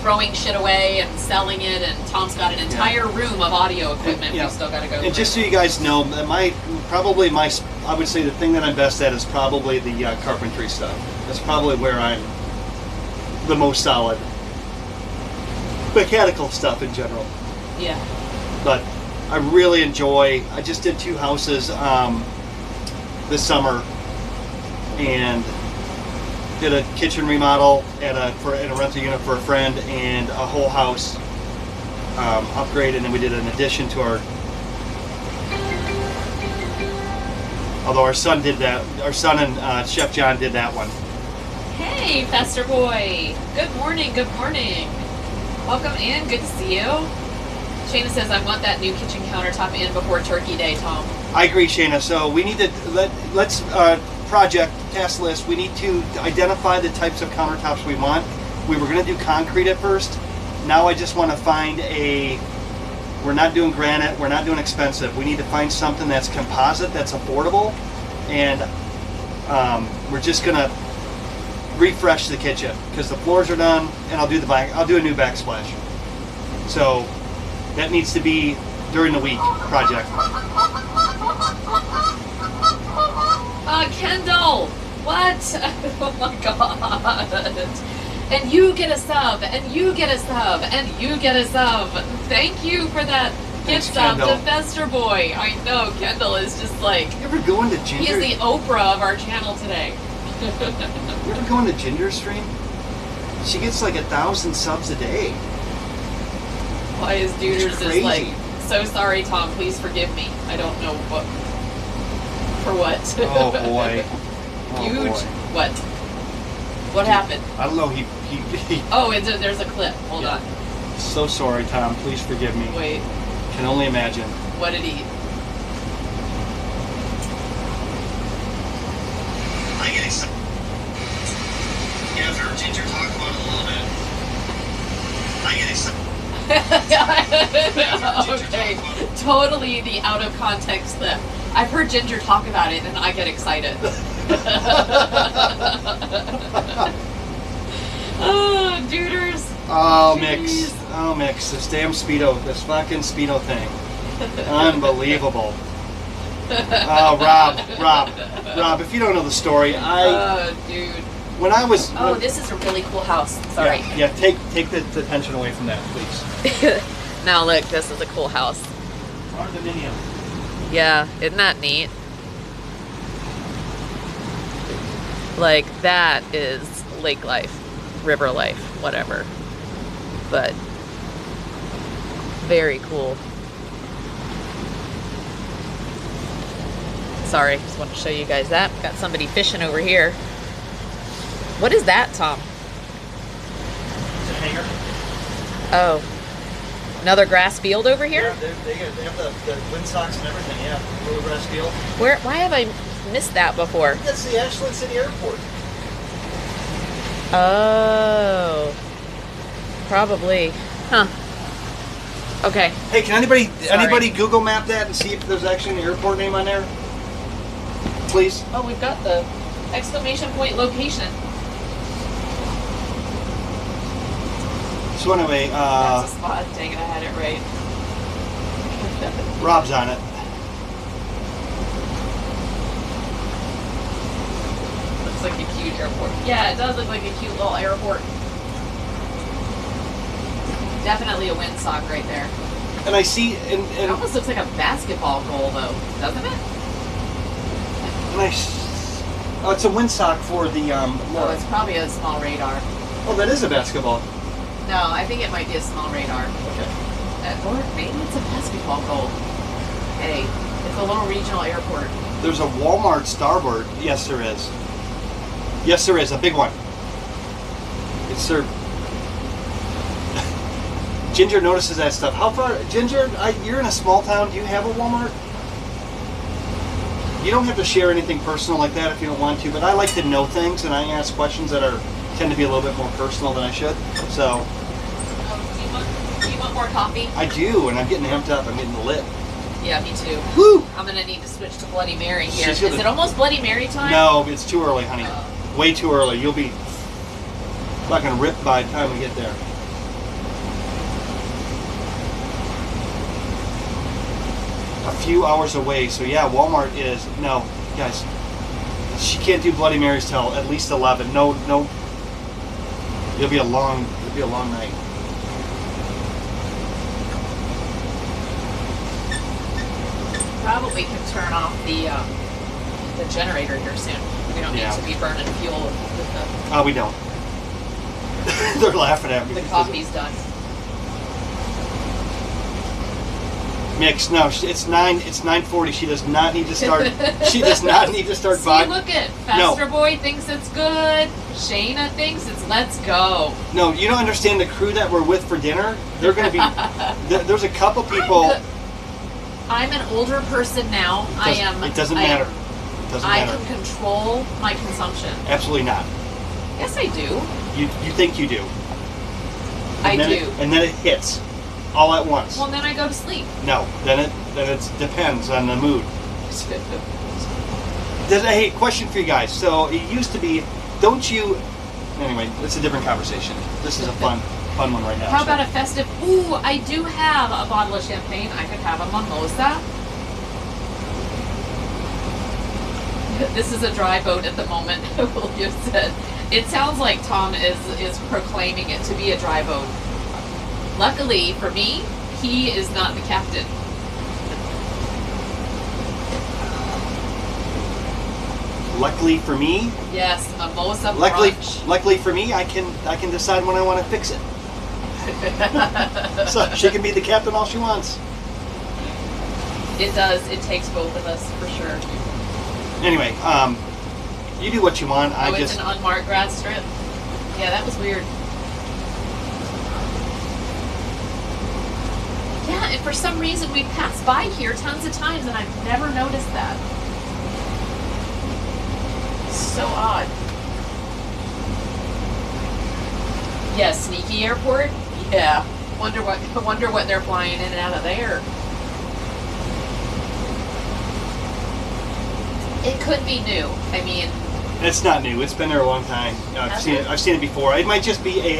throwing shit away and selling it. And Tom's got an entire room of audio equipment. Yeah. We still got to go. And just so you guys know, that I would say the thing that I'm best at is probably the carpentry stuff. That's probably where I'm the most solid. Mechanical stuff in general. Yeah. But I really enjoy. I just did 2 houses this summer, and did a kitchen remodel in a rental unit for a friend, and a whole house upgrade, and then we did an addition to our. Although our son did that, our son and Chef John did that one. Hey, Fester Boy. Good morning. Good morning. Welcome in. Good to see you. Shayna says, I want that new kitchen countertop in before Turkey Day, Tom. I agree, Shayna. So we need to let's project task list. We need to identify the types of countertops we want. We were going to do concrete at first. Now I just want to find we're not doing granite. We're not doing expensive. We need to find something that's composite, that's affordable, and we're just going to refresh the kitchen because the floors are done, and I'll do a new backsplash. So that needs to be during the week project. Kendall! What? Oh my god. And you get a sub, and you get a sub, and you get a sub. Thank you for that Thanks, gift sub to Kendall. Fester Boy. I know, Kendall is just like, You ever go into he is Ginger? the Oprah of our channel today. You ever go into Ginger stream? She gets like 1,000 subs a day. Why is Duders crazy. is like, so sorry, Tom, please forgive me. I don't know what. For what? Oh boy. Oh, Huge. boy. What? What happened? I don't know. He Oh, there's a clip. Hold Yeah. on. So sorry, Tom. Please forgive me. Wait. Can only imagine. What did he? I get excited. Yeah, I've heard Ginger talk about it a little bit. I get excited. Okay. Totally the out of context clip. I've heard Ginger talk about it and I get excited. Oh, Duders. Oh, Jeez. Mix. Oh, Mix. This damn Speedo. This fucking Speedo thing. Unbelievable. Oh, Rob. If you don't know the story, Oh, dude. when I was. Oh, this is a really cool house. Sorry. Yeah. Take the attention away from that, please. Now look, this is a cool house. Condominium. Yeah, isn't that neat? Like, that is lake life, river life, whatever. But very cool. Sorry, just want to show you guys that. Got somebody fishing over here. What is that, Tom? It's a hanger. Oh, another grass field over here? Yeah, they have the wind socks and everything. Yeah, little grass field. Where? Why have I missed that before? That's the Ashland City Airport. Oh, probably. Huh. Okay. Hey, can Sorry. anybody Google map that and see if there's actually an airport name on there? Please. Oh, we've got the exclamation point location. So anyway, That's a spot. Dang it, I had it right. Rob's on it. Looks like a cute airport. Yeah, it does look like a cute little airport. Definitely a windsock right there. And I see, It and almost looks like a basketball goal, though, doesn't it? oh, it's a windsock for the Oh, it's probably a small radar. Oh, that is a basketball. No, I think it might be a small radar. Okay. Or maybe it's a basketball goal. Hey, it's a little regional airport. There's a Walmart starboard. Yes, there is. Yes, there is a big one. It's their. Ginger notices that stuff. How far, Ginger? You're in a small town. Do you have a Walmart? You don't have to share anything personal like that if you don't want to, but I like to know things and I ask questions that tend to be a little bit more personal than I should. So Do you want more coffee? I do, and I'm getting amped up. I'm getting lit. Yeah, me too. Woo! I'm gonna need to switch to Bloody Mary here. She's Is gonna- it almost Bloody Mary time? No, it's too early, honey. Oh. Way too early. You'll be fucking ripped by the time we get there. A few hours away, so yeah, Walmart is no, guys. She can't do Bloody Marys till at least 11. No. It'll be a long night. Probably can turn off the generator here soon. We don't Yeah. need to be burning fuel with Oh, we don't. They're laughing at me. the coffee's done. Mix. No, it's 9:40. She does not need to start. She does not need to start. See, look at Faster Boy thinks it's good. Shayna thinks it's let's go. No, you don't understand the crew that we're with for dinner. They're going to be. There's a couple people. I'm an older person now. I am. It doesn't I am- matter. It doesn't I matter. can control my consumption. Absolutely not. Yes, I do. You think you do. I And then do. and then it hits, all at once. Well, then I go to sleep. No, then it depends on the mood. Hey, question for you guys. So it used to be, don't you? Anyway, it's a different conversation. This is a fun one right now. How about a festive? Ooh, I do have a bottle of champagne. I could have a mimosa. This is a dry boat at the moment, William said. It sounds like Tom is proclaiming it to be a dry boat. Luckily for me, he is not the captain. Luckily for me, Yes, mimosa luckily brunch. for me, I can decide when I want to fix it. So she can be the captain all she wants. It does. It takes both of us for sure. Anyway, you do what you want. Oh, it's an unmarked grass strip. Yeah, that was weird. Yeah, and for some reason we passed by here tons of times, and I've never noticed that. So odd. Yeah, sneaky airport. Yeah. Wonder what they're flying in and out of there. It could be new. I mean, It's not new. It's been there a long time. Has it? I've seen it before. It might just be a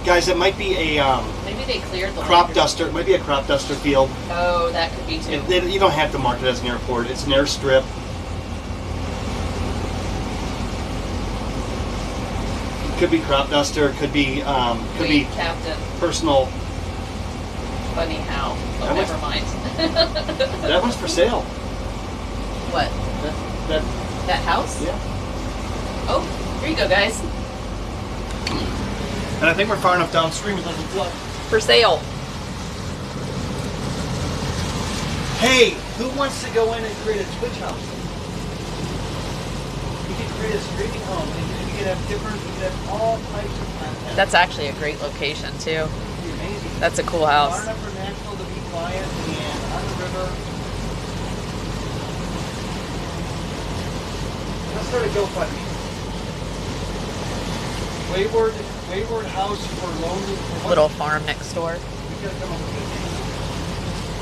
guys. It might be a maybe they cleared the crop land. duster. It might be a crop duster field. Oh, that could be too. You don't have to mark it as an airport. It's an airstrip. Could be crop duster. Could be Wait, Captain. personal. Funny how. Oh, That was- never mind. That one's for sale. What? That That house? yeah. Oh, here you go, guys. And I think we're far enough downstream it doesn't flood. For sale. Hey, who wants to go in and create a Twitch house? You can create a streaming home, and you can have different, you can have all types of content. That's actually a great location too. It'd be amazing. That's a cool Far house. enough for Nashville to be quiet and on the river. Let's start a GoFundMe. Wayward House for Lonely. For what? Little farm next door. We gotta come up with a good name.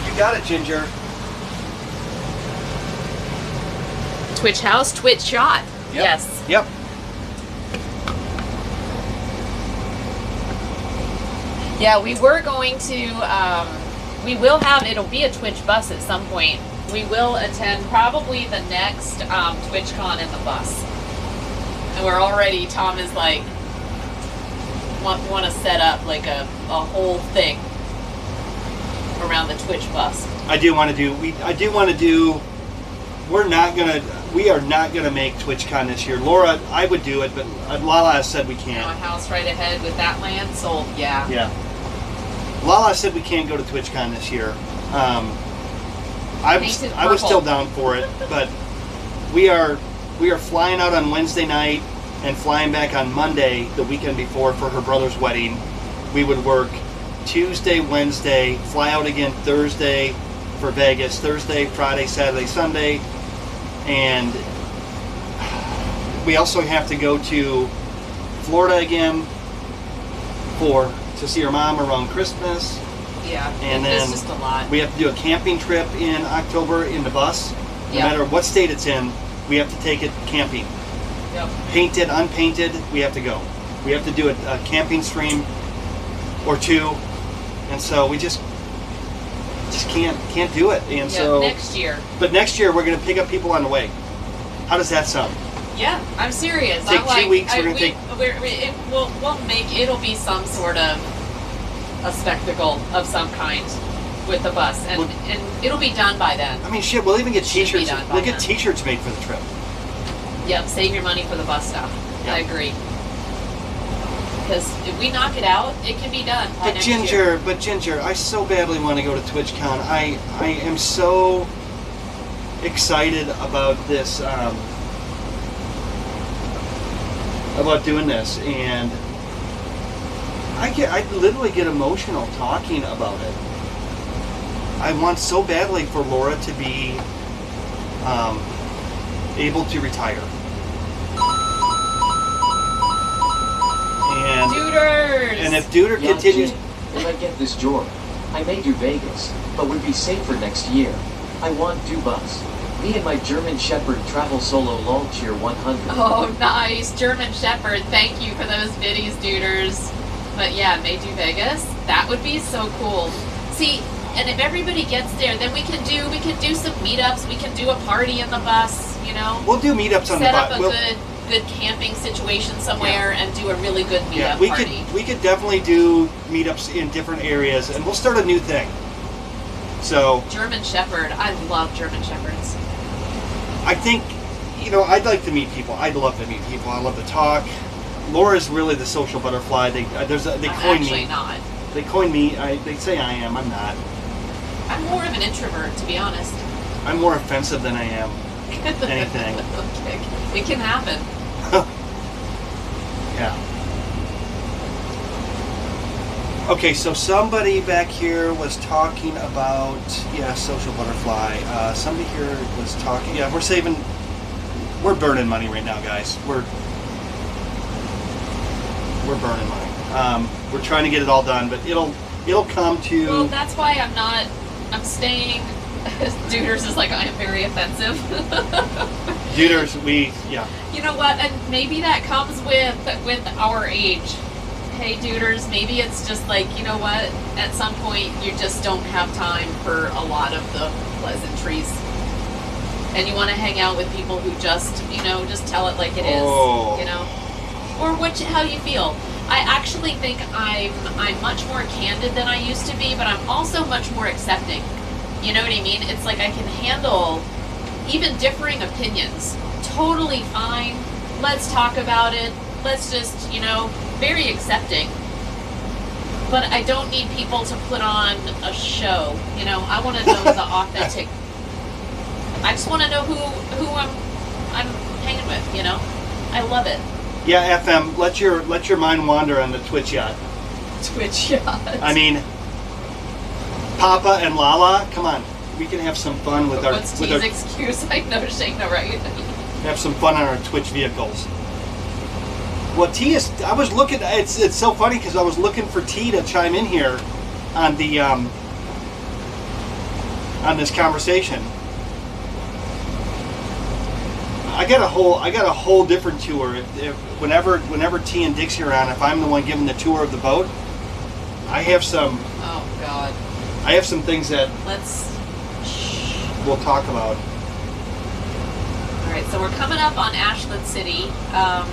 You got it, Ginger. Twitch house, Twitch shot. Yep. Yes. Yep. Yeah, we were going to, we will have, it'll be a Twitch bus at some point. We will attend probably the next TwitchCon in the bus. And we're already, Tom is like, want to set up like a whole thing around the Twitch bus. I do want to do. We are not gonna make TwitchCon this year. Laura, I would do it, but Lala has said we You know, a can't. house right ahead with that land sold. Yeah. Yeah. Lala said we can't go to TwitchCon this year. I was Painted I was purple. still down for it, but we are flying out on Wednesday night and flying back on Monday, the weekend before, for her brother's wedding. We would work Tuesday, Wednesday, fly out again Thursday for Vegas, Thursday, Friday, Saturday, Sunday, and we also have to go to Florida again to see her mom around Christmas. Yeah. And it's then just a lot. We have to do a camping trip in October in the bus. No Yeah. matter what state it's in, we have to take it camping. Yep. Painted, unpainted, we have to go. We have to do a camping stream or two, and so we just can't do it. And Yeah, so, next year. but next year we're going to pick up people on the way. How does that sound? Yeah, I'm serious. Take I'm 2 like, weeks, we're gonna take- it'll be some sort of a spectacle of some kind with the bus, and it'll be done by then. I mean, shit, we'll even get Should be t-shirts. done by We'll get then. t-shirts made for the trip. Yep, save your money for the bus stuff. Yep. I agree. Because if we knock it out, it can be done by But next year. Ginger, I so badly want to go to TwitchCon. I am so excited about this, about doing this, and I literally get emotional talking about it. I want so badly for Laura to be able to retire. And if Duder Yeah, continues, Jim, if I get this job, I may do Vegas, but would be safer next year. I want do bus. Me and my German Shepherd travel solo lol cheer 100. Oh, nice. German Shepherd. Thank you for those biddies, duders. But yeah, may do Vegas. That would be so cool. See, and if everybody gets there, then we can do some meetups. We can do a party in the bus. You know, We'll do meetups on the set up bus. a good camping situation somewhere and do a really good meetup Yeah, we party. could definitely do meetups in different areas, and we'll start a new thing. So German Shepherd. I love German Shepherds. I think, I'd like to meet people. I'd love to meet people. I love to talk. Laura's really the social butterfly. They I'm coined actually me. not. They coined me. They say I am. I'm not. I'm more of an introvert, to be honest. I'm more offensive than I am anything. Okay. It can happen. Yeah. Okay, so somebody back here was talking about, social butterfly. Somebody here was talking, we're burning money right now, guys. We're burning money. We're trying to get it all done, but it'll come to... Well, that's why I'm staying. Duders is like, I am very offensive. Duders, You know what? And maybe that comes with our age. Hey, Duders, maybe it's just like, you know what? At some point, you just don't have time for a lot of the pleasantries. And you want to hang out with people who just tell it like it is, or how you feel. I actually think I'm much more candid than I used to be, but I'm also much more accepting. You know what I mean? It's like I can handle even differing opinions. Totally fine. Let's talk about it. Let's just, very accepting. But I don't need people to put on a show. I want to know the authentic. I just want to know who I'm hanging with. I love it. Yeah, FM. Let your mind wander on the Twitch yacht. Twitch yacht. I mean, Papa and Lala, come on. We can have some fun with our... What's T's excuse? I know, Shayna, right? Have some fun on our Twitch vehicles. Well, T is... I was looking... It's so funny because I was looking for T to chime in here on the... on this conversation. I got a whole different tour. Whenever T and Dixie are on, if I'm the one giving the tour of the boat, I have some... Oh, God. I have some things that we'll talk about. All right, so we're coming up on Ashland City.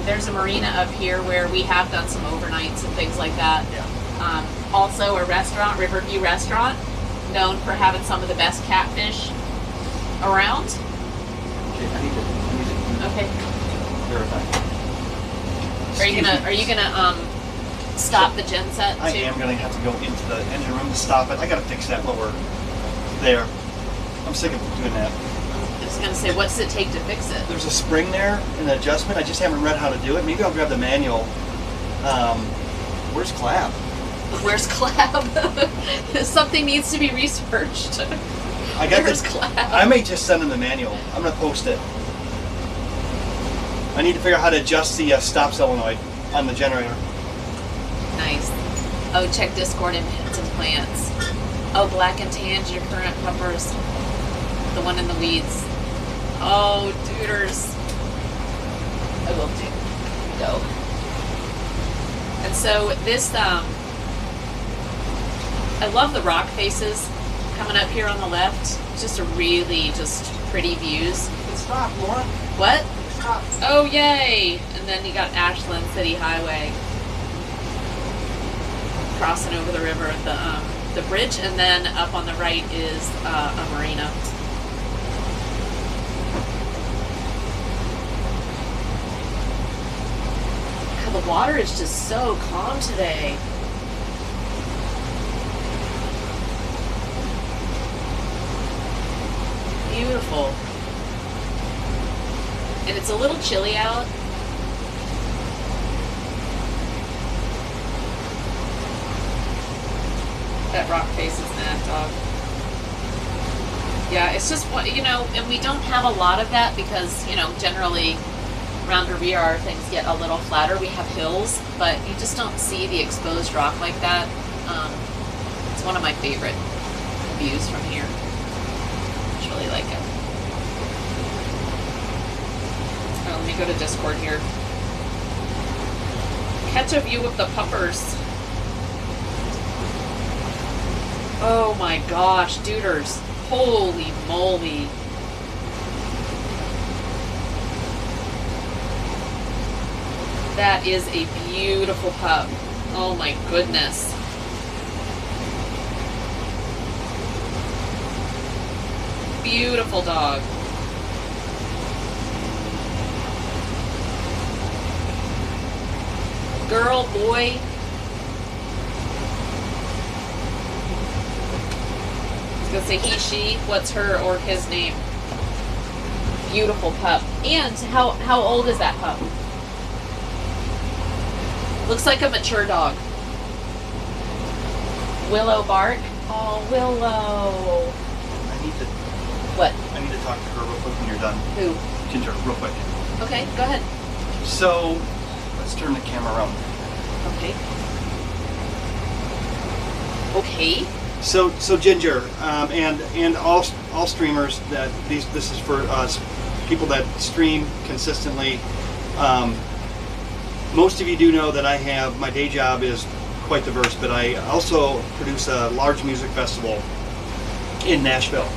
There's a marina up here where we have done some overnights and things like that. Yeah. Also a restaurant, Riverview Restaurant, known for having some of the best catfish around. Okay, I need to Okay. verify. Are you gonna stop the gen set too? I am going to have to go into the engine room to stop it. I got to fix that while we're there. I'm sick of doing that. I was gonna say, what does it take to fix it? There's a spring there, an adjustment. I just haven't read how to do it. Maybe I'll grab the manual. Where's Clab? Where's Clab? Something needs to be researched. Where's Clab? I may just send him the manual. I'm going to post it. I need to figure out how to adjust the stop solenoid on the generator. Nice. Oh, check Discord and pins and plants. Oh, Black and Tan's your current puppers. The one in the weeds. Oh, Duders. I will go. And so this, I love the rock faces coming up here on the left. Just a really pretty views. Stop, Laura. What? Stop. Oh, yay! And then you got Ashland City Highway crossing over the river at the bridge, and then up on the right is a marina. God, the water is just so calm today. Beautiful. And it's a little chilly out. That rock face is mad dog. Yeah, it's just what, and we don't have a lot of that because, generally around where we are, things get a little flatter. We have hills, but you just don't see the exposed rock like that. It's one of my favorite views from here. I just really like it. Oh, let me go to Discord here. Catch a view of the puppers. Oh my gosh, duders. Holy moly. That is a beautiful pup. Oh my goodness. Beautiful dog. Girl, boy. I was gonna say he, she. What's her or his name? Beautiful pup. And how old is that pup? Looks like a mature dog. Willow bark. Oh, Willow. I need to talk to her real quick when you're done. Who? Ginger, real quick. Okay, go ahead. So, let's turn the camera around. Okay. Okay. So Ginger, and all streamers that this is for us, people that stream consistently. Most of you do know that I have, my day job is quite diverse, but I also produce a large music festival in Nashville.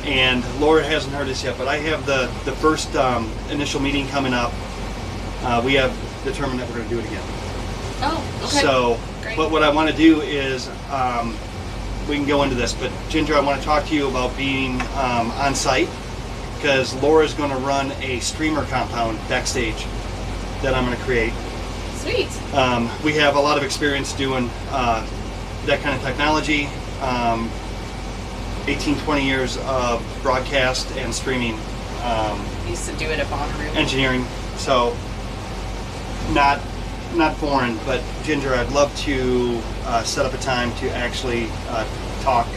And Laura hasn't heard this yet, but I have the first initial meeting coming up. We have determined that we're going to do it again. Oh, okay. So, Great. but what I want to do is, we can go into this, but Ginger, I want to talk to you about being on site, because Laura's going to run a streamer compound backstage that I'm going to create. Sweet. We have a lot of experience doing that kind of technology. 18-20 years of broadcast and streaming Used to do it at Bonnaroo. engineering, so not foreign. But Ginger, I'd love to set up a time to actually talk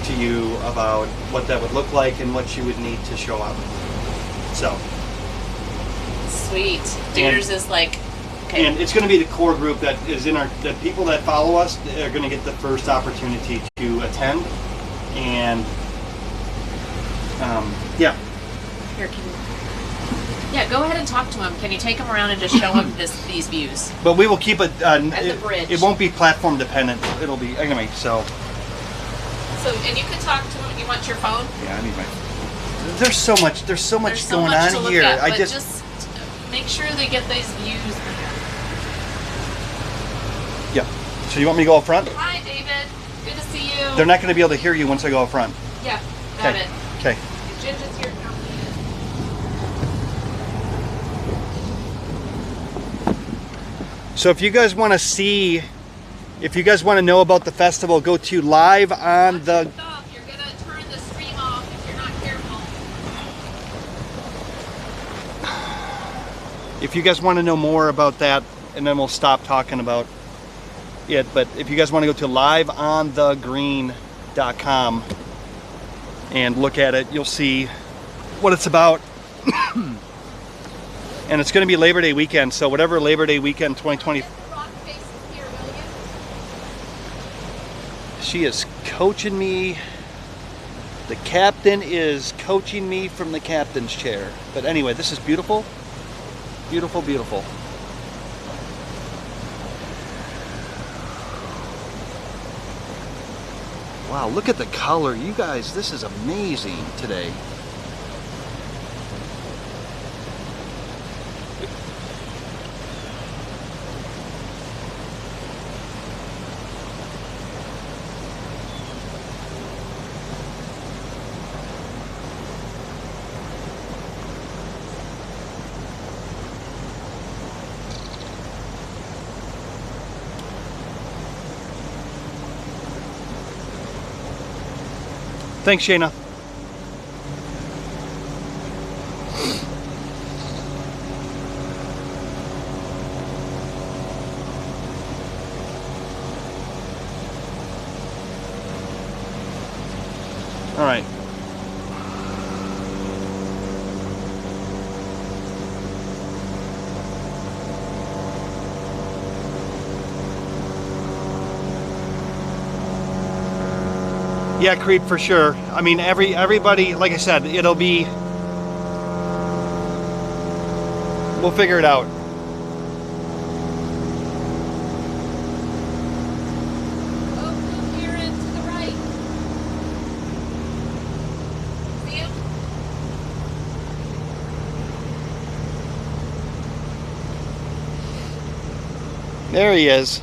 to you about what that would look like and what you would need to show up. So, Sweet. Duders is like, okay. and it's going to be the core group that is in our, that people that follow us are going to get the first opportunity to attend. And yeah. Here, yeah, go ahead and talk to him. Can you take him around and just show him these views? But we will keep it. At the bridge. It won't be platform dependent. It'll be anyway. So. So, and you could talk to him. You want your phone? Yeah, I need my. There's so much. There's so much There's so going much to on look here. at, I but just. make sure they get these views. Yeah. So you want me to go up front? Hi, David. Good to see you. They're not going to be able to hear you once I go up front. Yeah, got Okay. it. Okay. Ginger's here. So if you guys want to see, if you guys want to know about the festival, go to live on the. Stop. You're gonna turn the stream off if you're not careful. If you guys want to know more about that, and then we'll stop talking about it. But if you guys want to go to liveonthegreen.com and look at it, you'll see what it's about. And it's going to be Labor Day weekend, so whatever Labor Day weekend 2020. She is coaching me. The captain is coaching me from the captain's chair. But anyway, this is beautiful. Beautiful, beautiful. Wow, look at the color. You guys, this is amazing today. Thanks, Shayna. All right. Yeah, Creep, for sure. I mean, everybody, like I said, it'll be, we'll figure it out. Oh, here There he is.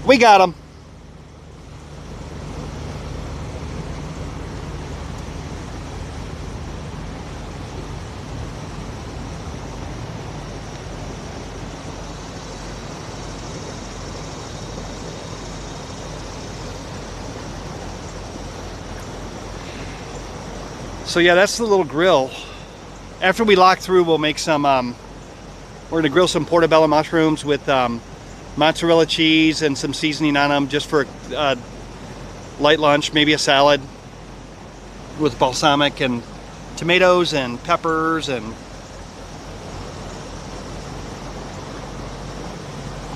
We got him. So yeah, that's the little grill. After we lock through, we'll make some, we're gonna grill some portobello mushrooms with mozzarella cheese and some seasoning on them just for light lunch, maybe a salad with balsamic and tomatoes and peppers and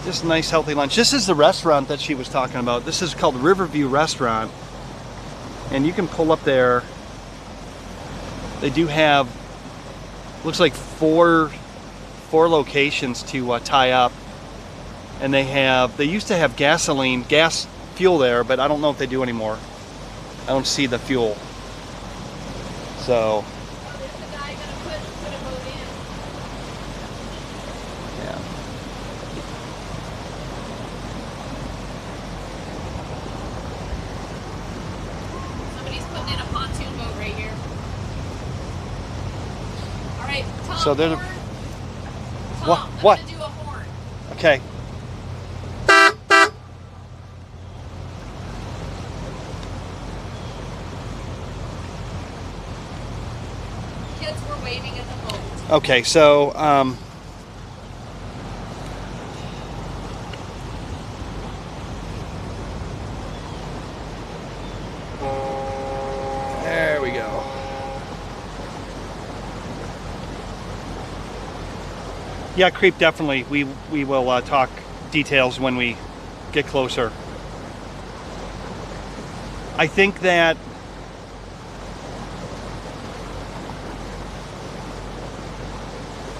just a nice healthy lunch. This is the restaurant that she was talking about. This is called Riverview Restaurant, and you can pull up there. They do have, looks like four locations to tie up, and they used to have gas fuel there, but I don't know if they do anymore. I don't see the fuel. So There's the guy gonna put a boat in. yeah. Somebody's putting in a pontoon boat right here. All right, Tom. So they're the- horn. What- Tom, I'm what? gonna do a horn. Okay. Kids were waving at the boat. Okay, so there we go. Yeah, creep, definitely. We will talk details when we get closer. I think that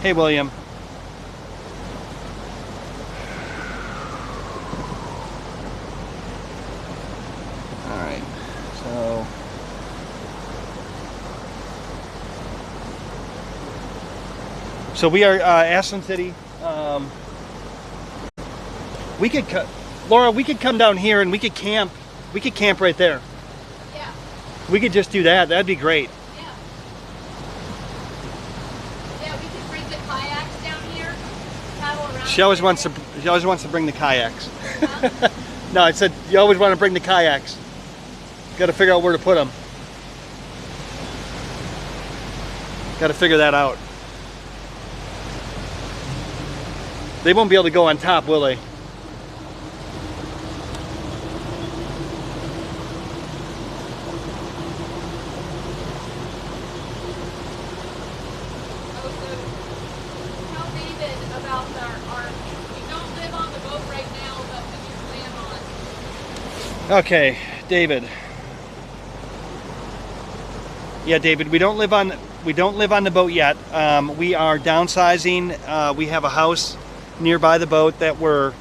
hey, William. All right, so we are Ashland City. We could Laura, we could come down here and we could camp. We could camp right there. Yeah, We could just do that. That'd be great. yeah. Yeah, we could bring the kayaks down here, paddle around. She always wants to bring the kayaks. Huh? No, I said you always want to bring the kayaks. Got to figure out where to put them. Got to figure that out. They won't be able to go on top, will they? Tell David about our we don't live on the boat right now, but we do plan on. Okay, David. Yeah, David, we don't live on the boat yet. We are downsizing. We have a house nearby the boat that we're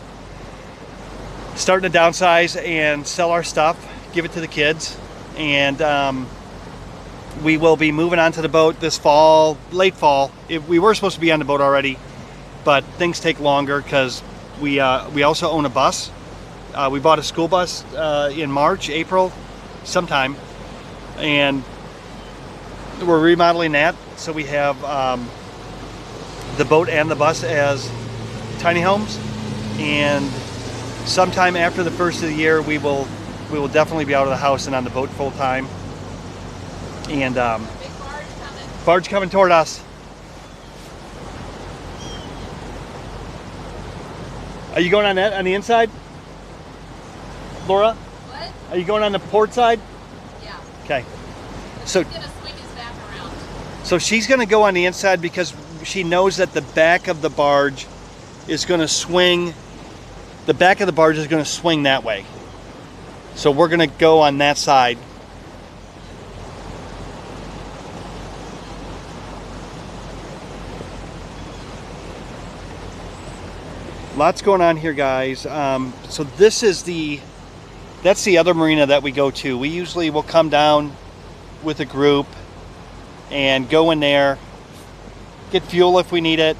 starting to downsize and sell our stuff, give it to the kids, and we will be moving onto the boat this fall, late fall. We were supposed to be on the boat already, but things take longer because we also own a bus. We bought a school bus in March, April, sometime, and we're remodeling that, so we have the boat and the bus as tiny homes, and sometime after the first of the year we will definitely be out of the house and on the boat full time. And Big barge coming. barge coming toward us. Are you going on that on the inside, Laura? What? Are you going on the port side? Yeah. Okay. So He's gonna swing his back around. So she's going to go on the inside because she knows that the back of the barge is going to swing. The back of the barge is going to swing that way. So we're going to go on that side. Lots going on here, guys. So this is that's the other marina that we go to. We usually will come down with a group and go in there, get fuel if we need it,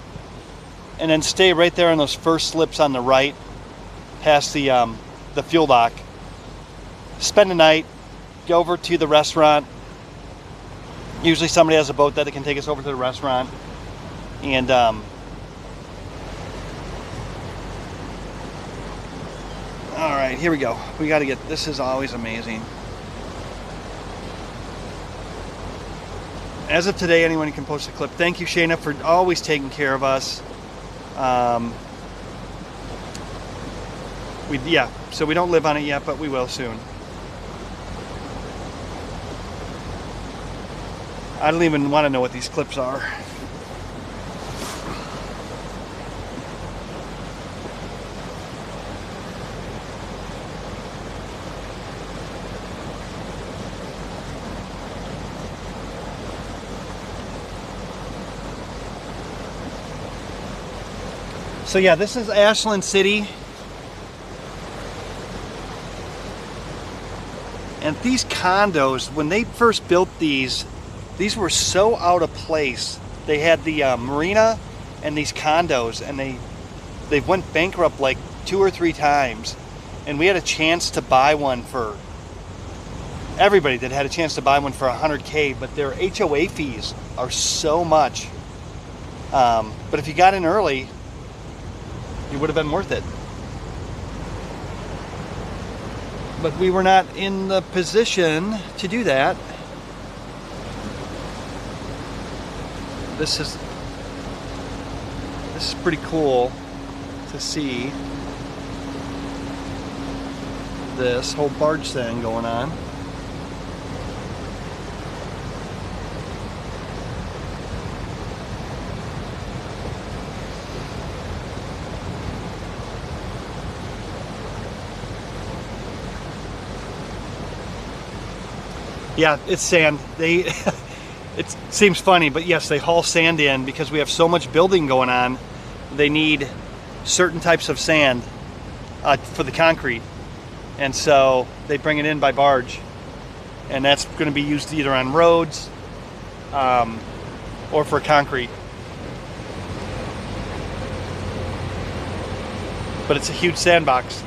and then stay right there on those first slips on the right, past the fuel dock. Spend the night, go over to the restaurant. Usually somebody has a boat that can take us over to the restaurant. And all right, here we go. We got to get, this is always amazing. As of today, anyone can post a clip. Thank you, Shayna, for always taking care of us. So we don't live on it yet, but we will soon. I don't even want to know what these clips are. So yeah, this is Ashland City. And these condos, when they first built these were so out of place. They had the marina and these condos, and they went bankrupt like 2 or 3 times. And we had a chance to buy one for, everybody that had a chance to buy one for $100K, but their HOA fees are so much. But if you got in early, it would have been worth it. But we were not in the position to do that. This is pretty cool to see this whole barge thing going on. Yeah, it's sand. It seems funny, but yes, they haul sand in because we have so much building going on. They need certain types of sand for the concrete. And so they bring it in by barge. And that's going to be used either on roads or for concrete. But it's a huge sandbox.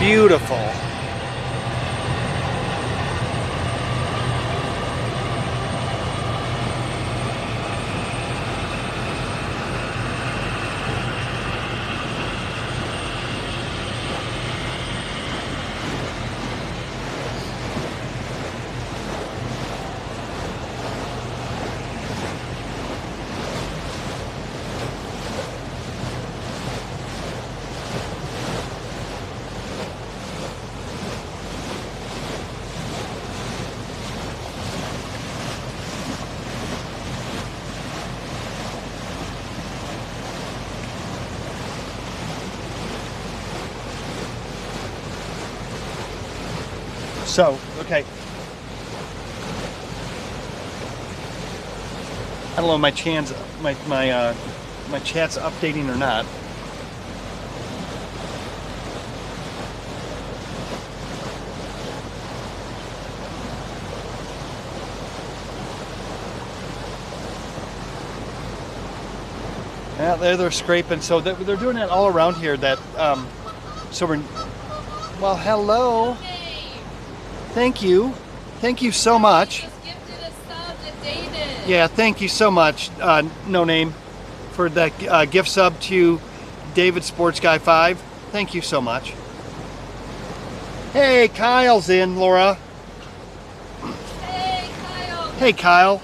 Beautiful. So, okay. I don't know if my chat's updating or not. Yeah, they're scraping. So they're doing that all around here. That so we're, well, hello. Thank you so much. Just gifted a sub to David. Yeah, thank you so much, No Name, for that gift sub to David Sports Guy 5. Thank you so much. Hey, Kyle's in, Laura. Hey, Kyle. Hey, Kyle.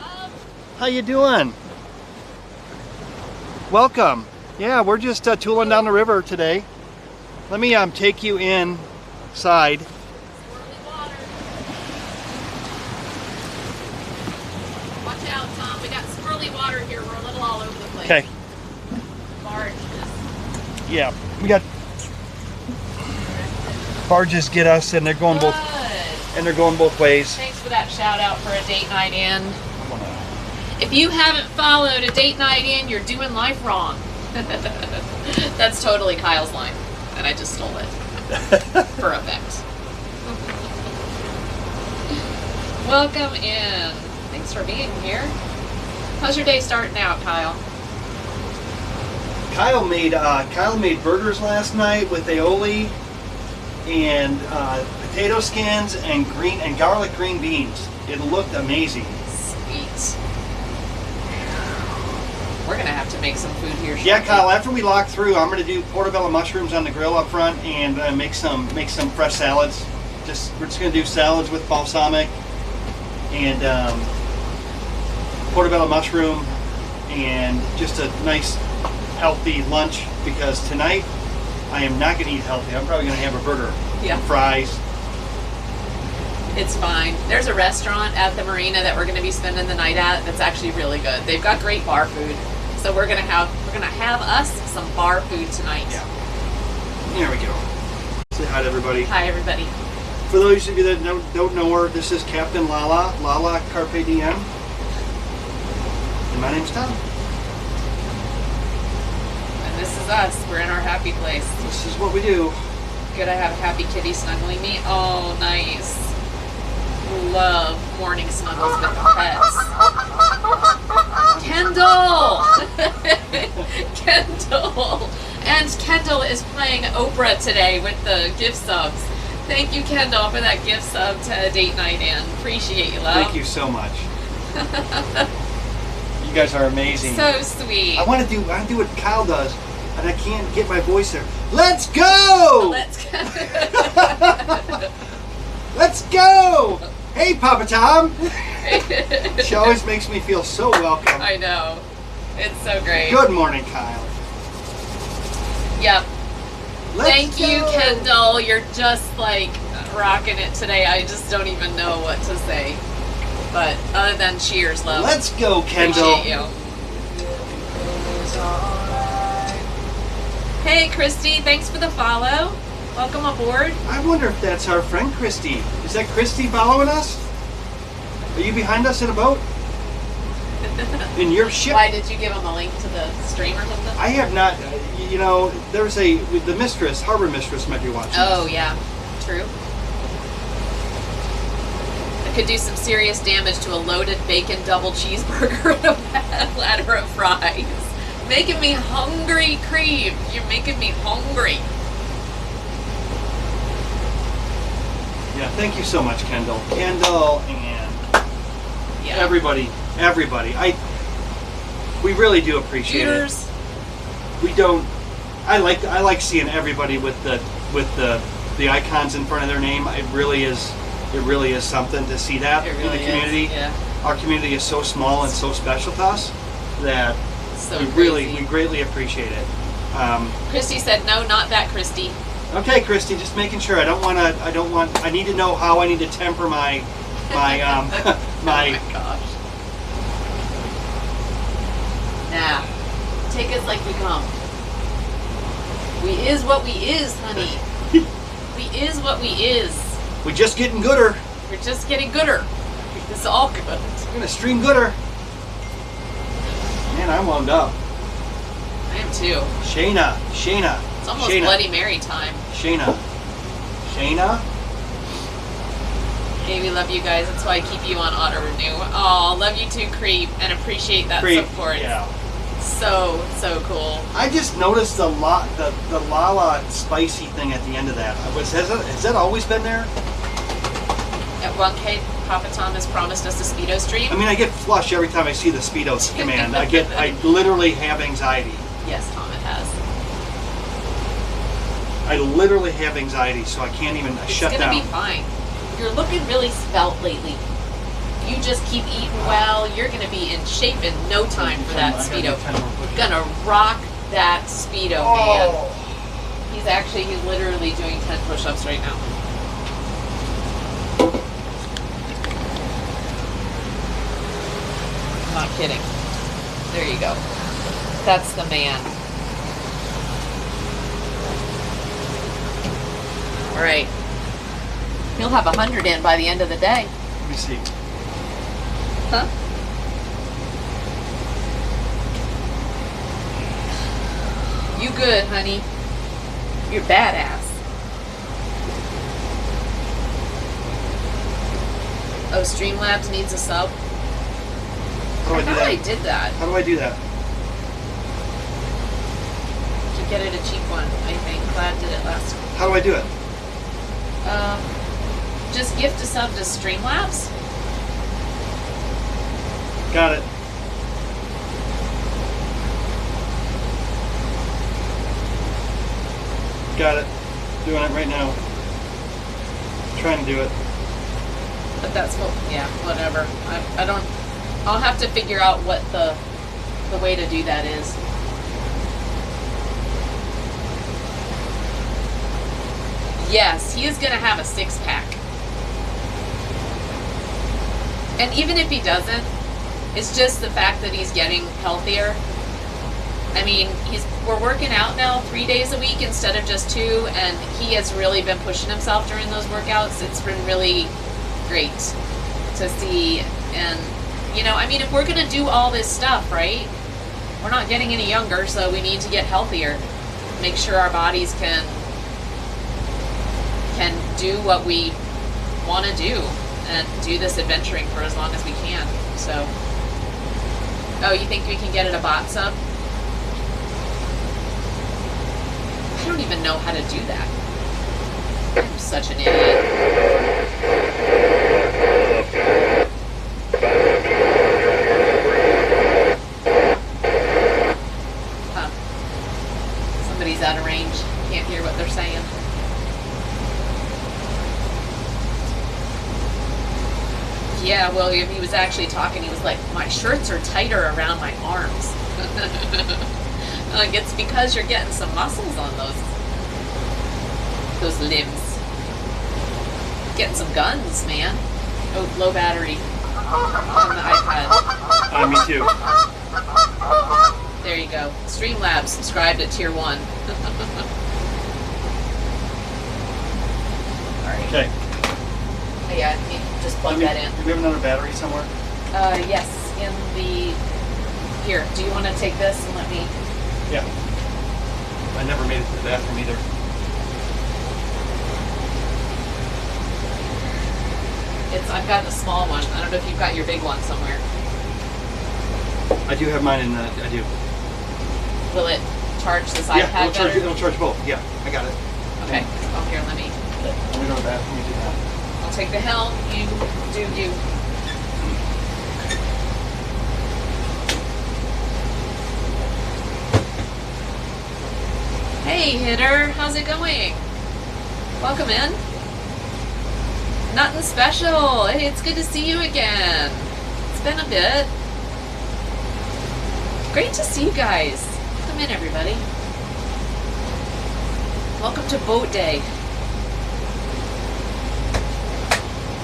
How you doing? Welcome. Yeah, we're just tooling down the river today. Let me take you inside. Swirly water. Watch out, Tom. We got swirly water here. We're a little all over the place. Okay. Barge. Yeah, we got. barges get us, and they're going both ways. Thanks for that shout out for a date night in. If you haven't followed a date night in, you're doing life wrong. That's totally Kyle's line, and I just stole it for effect. Welcome in. Thanks for being here. How's your day starting out, Kyle? Kyle made burgers last night with aioli and potato skins and garlic green beans. It looked amazing. Sweet. We're gonna have to make some food here. Yeah, shortly. Kyle. After we lock through, I'm gonna do portobello mushrooms on the grill up front and make some fresh salads. We're just gonna do salads with balsamic and portobello mushroom and just a nice healthy lunch, because tonight I am not gonna eat healthy. I'm probably gonna have a burger, Yeah. and fries. It's fine. There's a restaurant at the marina that we're going to be spending the night at that's actually really good. They've got great bar food. So we're gonna have us some bar food tonight. Yeah. There we go. Say hi to everybody. Hi everybody. For those of you that don't know her, this is Captain Lala Carpe Diem. And my name's Tom. And this is us. We're in our happy place. This is what we do. Good, I have a happy kitty snuggling me. Oh, nice. Love morning snuggles with pets. Kendall! Kendall! And Kendall is playing Oprah today with the gift subs. Thank you, Kendall, for that gift sub to Date Night In. Appreciate you, love. Thank you so much. You guys are amazing. So sweet. I want to do what Kyle does, and I can't get my voice there. Let's go! Let's go. Let's go! Hey, Papa Tom! She always makes me feel so welcome. I know. It's so great. Good morning, Kyle. Yep. Let's Thank you, go. Kendall. You're just like rocking it today. I just don't even know what to say. But other than cheers, love. Let's go, Kendall. Appreciate you. Hey, Christy. Thanks for the follow. Welcome aboard. I wonder if that's our friend Christy. Is that Christy following us? Are you behind us in a boat? In your ship? Why did you give him a link to the stream or something? I have not. You know, there's the mistress, harbor mistress, might be watching. Oh, yeah. True. I could do some serious damage to a loaded bacon double cheeseburger and a platter of fries. Making me hungry, Cream. You're making me hungry. Yeah, thank you so much, Kendall. Kendall and Yeah. everybody. We really do appreciate Shooters. it. We don't. I like seeing everybody with the icons in front of their name. It really is something to see that It in really the community. is. Yeah. Our community is so small and so special to us that So we crazy. greatly appreciate it. Christy said, no, not that, Christy. Okay, Christy, just making sure. I need to know how I need to temper my my Oh my gosh. Now, take us like we come. We is what we is, honey. We is what we is. We're just getting gooder. We're just getting gooder. It's all good. We're gonna stream gooder. Man, I'm wound up. I am too. Shayna. It's almost Shayna. Bloody Mary time. Shayna. Hey, we love you guys. That's why I keep you on auto renew. Oh, love you too, Creep, and appreciate that Creep. support. Yeah. So cool. I just noticed the Lala spicy thing at the end of that. Has that always been there? At 1K, Papa Tom has promised us a Speedo stream. I mean, I get flush every time I see the Speedos command. I literally have anxiety. Yes, Tom, it has. I literally have anxiety, so I can't even shut It's gonna down. be fine. You're looking really svelte lately. You just keep eating well. You're gonna be in shape in no time for that Speedo. Gonna rock that Speedo, man. He's literally doing 10 push-ups right now. Not kidding. There you go. That's the man. Right. He'll have 100 in by the end of the day. Let me see. Huh? You good, honey. You're badass. Oh, Streamlabs needs a sub. How do I do thought I that? did that. How do I do that? To get it a cheap one, I think. Glad did it last. How do I do it? Just gift a sub to Streamlabs. Got it. Got it. Doing it right now. Trying to do it. But that's what, yeah, whatever. I don't, I'll have to figure out what the way to do that is. Yes, he is going to have a 6-pack. And even if he doesn't, it's just the fact that he's getting healthier. I mean, we're working out now 3 days a week instead of just 2, and he has really been pushing himself during those workouts. It's been really great to see. And, you know, I mean, if we're going to do all this stuff, right, we're not getting any younger, so we need to get healthier. Make sure our bodies can do what we want to do and do this adventuring for as long as we can. So, oh, you think we can get it a bot sub? I don't even know how to do that. I'm such an idiot. Huh. Somebody's out of range. Can't hear what they're saying. Yeah, well, if he was actually talking, he was like, my shirts are tighter around my arms. Like, it's because you're getting some muscles on those limbs. Getting some guns, man. Oh, low battery on the iPad. Me too. There you go. Streamlabs subscribed at tier 1. Alright. Okay. Yeah, you just plug that in. Do we have another battery somewhere? Yes, in the... Here, do you want to take this and let me... Yeah. I never made it to the bathroom either. I've got a small one. I don't know if you've got your big one somewhere. I do have mine in the... I do. Will it charge this Yeah, iPad better? it'll charge both. Yeah, I got it. Okay. Oh, here, let me... Let me go to the bathroom and do that. I'll take the helm. You do you. Hey, Hitter. How's it going? Welcome in. Nothing special. Hey, it's good to see you again. It's been a bit. Great to see you guys. Come in, everybody. Welcome to Boat Day.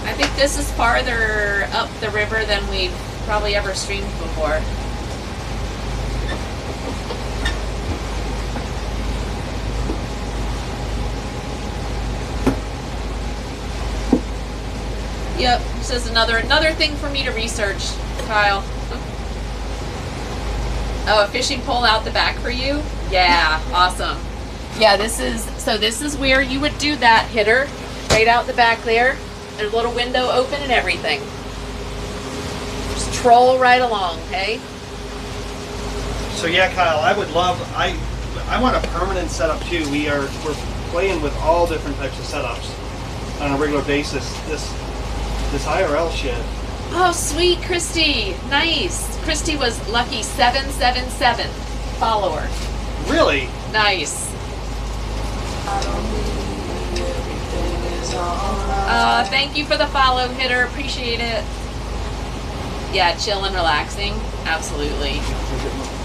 I think this is farther up the river than we've probably ever streamed before. Yep, this is another thing for me to research, Kyle. Oh, a fishing pole out the back for you? Yeah, awesome. Yeah, this is where you would do that, Hitter. Right out the back there. There's a little window open and everything. Just troll right along, okay? So yeah, Kyle, I would love... I want a permanent setup too. We're playing with all different types of setups on a regular basis. This IRL shit. Oh, sweet, Christy. Nice. Christy was lucky 777 follower. Really? Nice. Thank you for the follow, Hitter. Appreciate it. Yeah, chill and relaxing. Absolutely.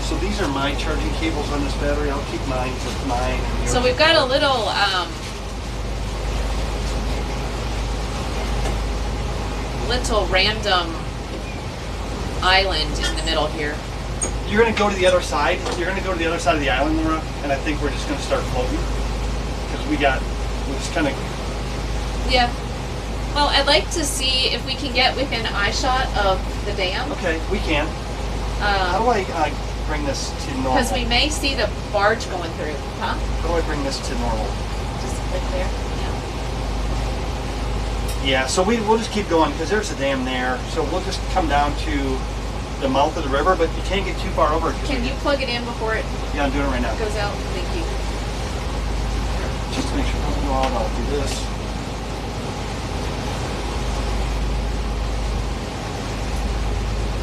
So these are my charging cables on this battery. I'll keep mine with mine. And So we've got a little random island in the middle here. You're going to go to the other side. You're going to go to the other side of the island, Laura, and I think we're just going to start floating because we got We'll just kind of. Yeah. Well, I'd like to see if we can get within eye shot of the dam. Okay, we can. How do I bring this to normal? Because we may see the barge going through. Huh? How do I bring this to normal? Just click there. Yeah. Yeah, so we'll just keep going because there's a dam there. So we'll just come down to the mouth of the river, but you can't get too far over. Can you plug it in before it Yeah, I'm doing it right now. goes out? Thank you. Just to make sure it doesn't go out, I'll do this.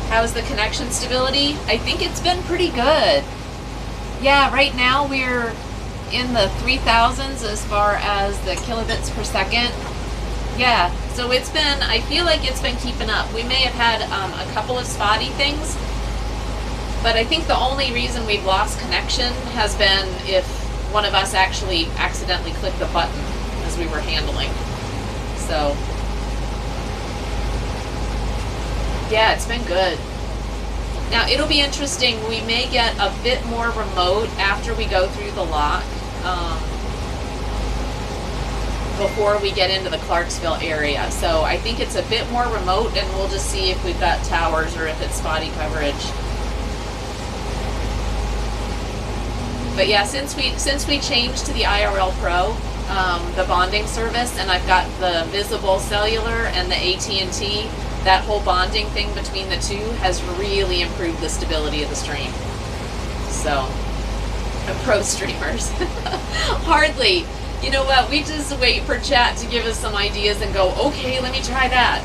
How's the connection stability? I think it's been pretty good. Yeah, right now we're in the 3000s as far as the kilobits per second. Yeah, so it's been, I feel like it's been keeping up. We may have had a couple of spotty things, but I think the only reason we've lost connection has been if one of us actually accidentally clicked the button as we were handling. So, yeah, it's been good. Now, it'll be interesting. We may get a bit more remote after we go through the lock. Before we get into the Clarksville area. So I think it's a bit more remote, and we'll just see if we've got towers or if it's spotty coverage. But yeah, since we changed to the IRL Pro, the bonding service, and I've got the Visible Cellular and the AT&T, that whole bonding thing between the two has really improved the stability of the stream. So, pro streamers. Hardly. You know what, we just wait for chat to give us some ideas and go, okay, let me try that.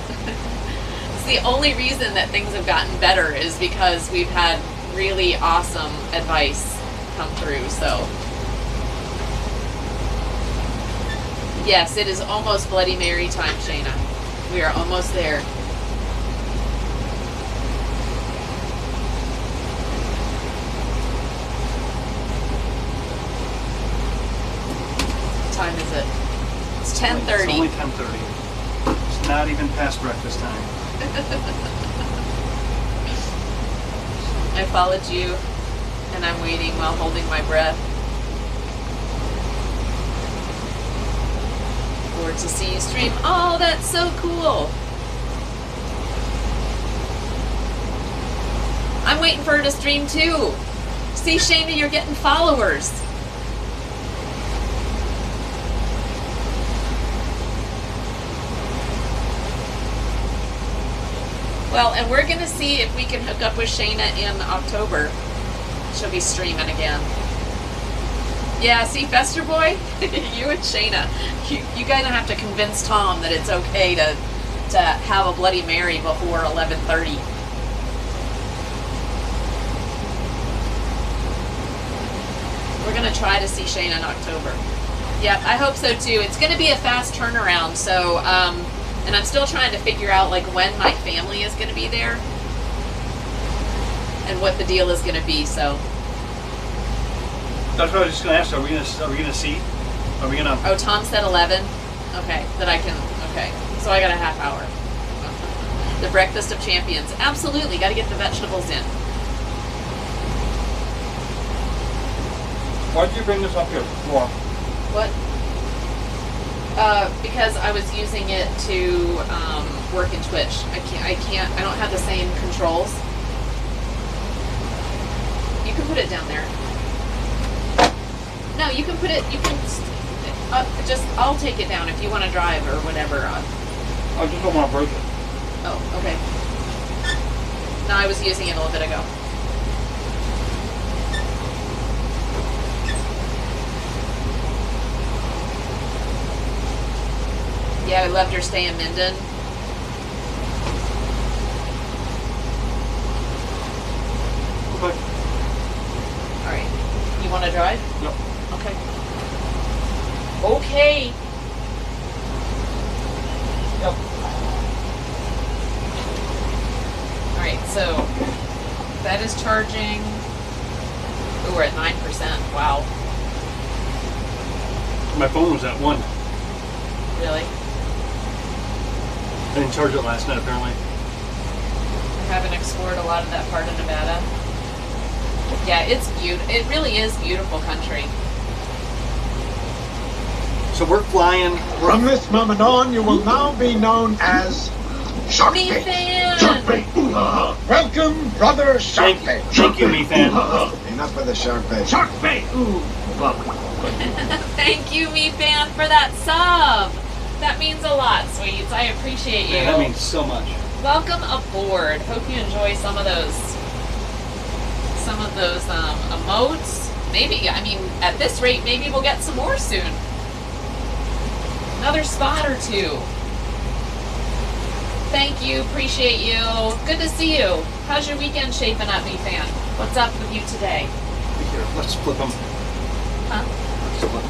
It's the only reason that things have gotten better is because we've had really awesome advice come through, so. Yes, it is almost Bloody Mary time, Shayna. We are almost there. Time is it? It's 10:30. It's only 10:30. It's not even past breakfast time. I followed you, and I'm waiting while holding my breath. Forward to see you stream. Oh, that's so cool. I'm waiting for her to stream too. See, Shayna, you're getting followers. Well, and we're going to see if we can hook up with Shayna in October. She'll be streaming again. Yeah, see, Fester Boy, you and Shayna, you guys have to convince Tom that it's okay to have a Bloody Mary before 11:30. We're going to try to see Shayna in October. Yep, I hope so too. It's going to be a fast turnaround, so... and I'm still trying to figure out like when my family is going to be there and what the deal is going to be. So That's what I was just going to ask. Are we going to see? Are we going to? Oh, Tom said 11. Okay, that I can. Okay, so I got a half hour. The breakfast of champions. Absolutely, got to get the vegetables in. Why did you bring this up here before? What? Because I was using it to work in Twitch. I don't have the same controls. You can put it down there. No, you can put it, I'll take it down if you want to drive or whatever. I just don't want to break it. Oh, okay. No, I was using it a little bit ago. Yeah, I loved your stay in Minden. Okay. All right. You want to drive? Yep. Okay. Okay. Yep. All right, so that is charging. Ooh, we're at 9%. Wow. My phone was at 1. Really? I didn't charge it last night, apparently. I haven't explored a lot of that part of Nevada. Yeah, it's beautiful. It really is beautiful country. So we're flying. From this moment on, you will now be known as Sharkbait. Me-Fan! Sharkbait. Welcome, brother Sharkbait. Thank you, Me-Fan. Enough with the Sharkbait. Sharkbait. Ooh, welcome. Thank you, Me-Fan, for that sub. That means a lot, sweets. I appreciate you. Yeah, that means so much. Welcome aboard. Hope you enjoy some of those emotes. Maybe, I mean, at this rate, maybe we'll get some more soon. Another spot or two. Thank you, appreciate you. Good to see you. How's your weekend shaping up, Me-Fan? What's up with you today? Here, let's flip them. Huh? Let's flip them.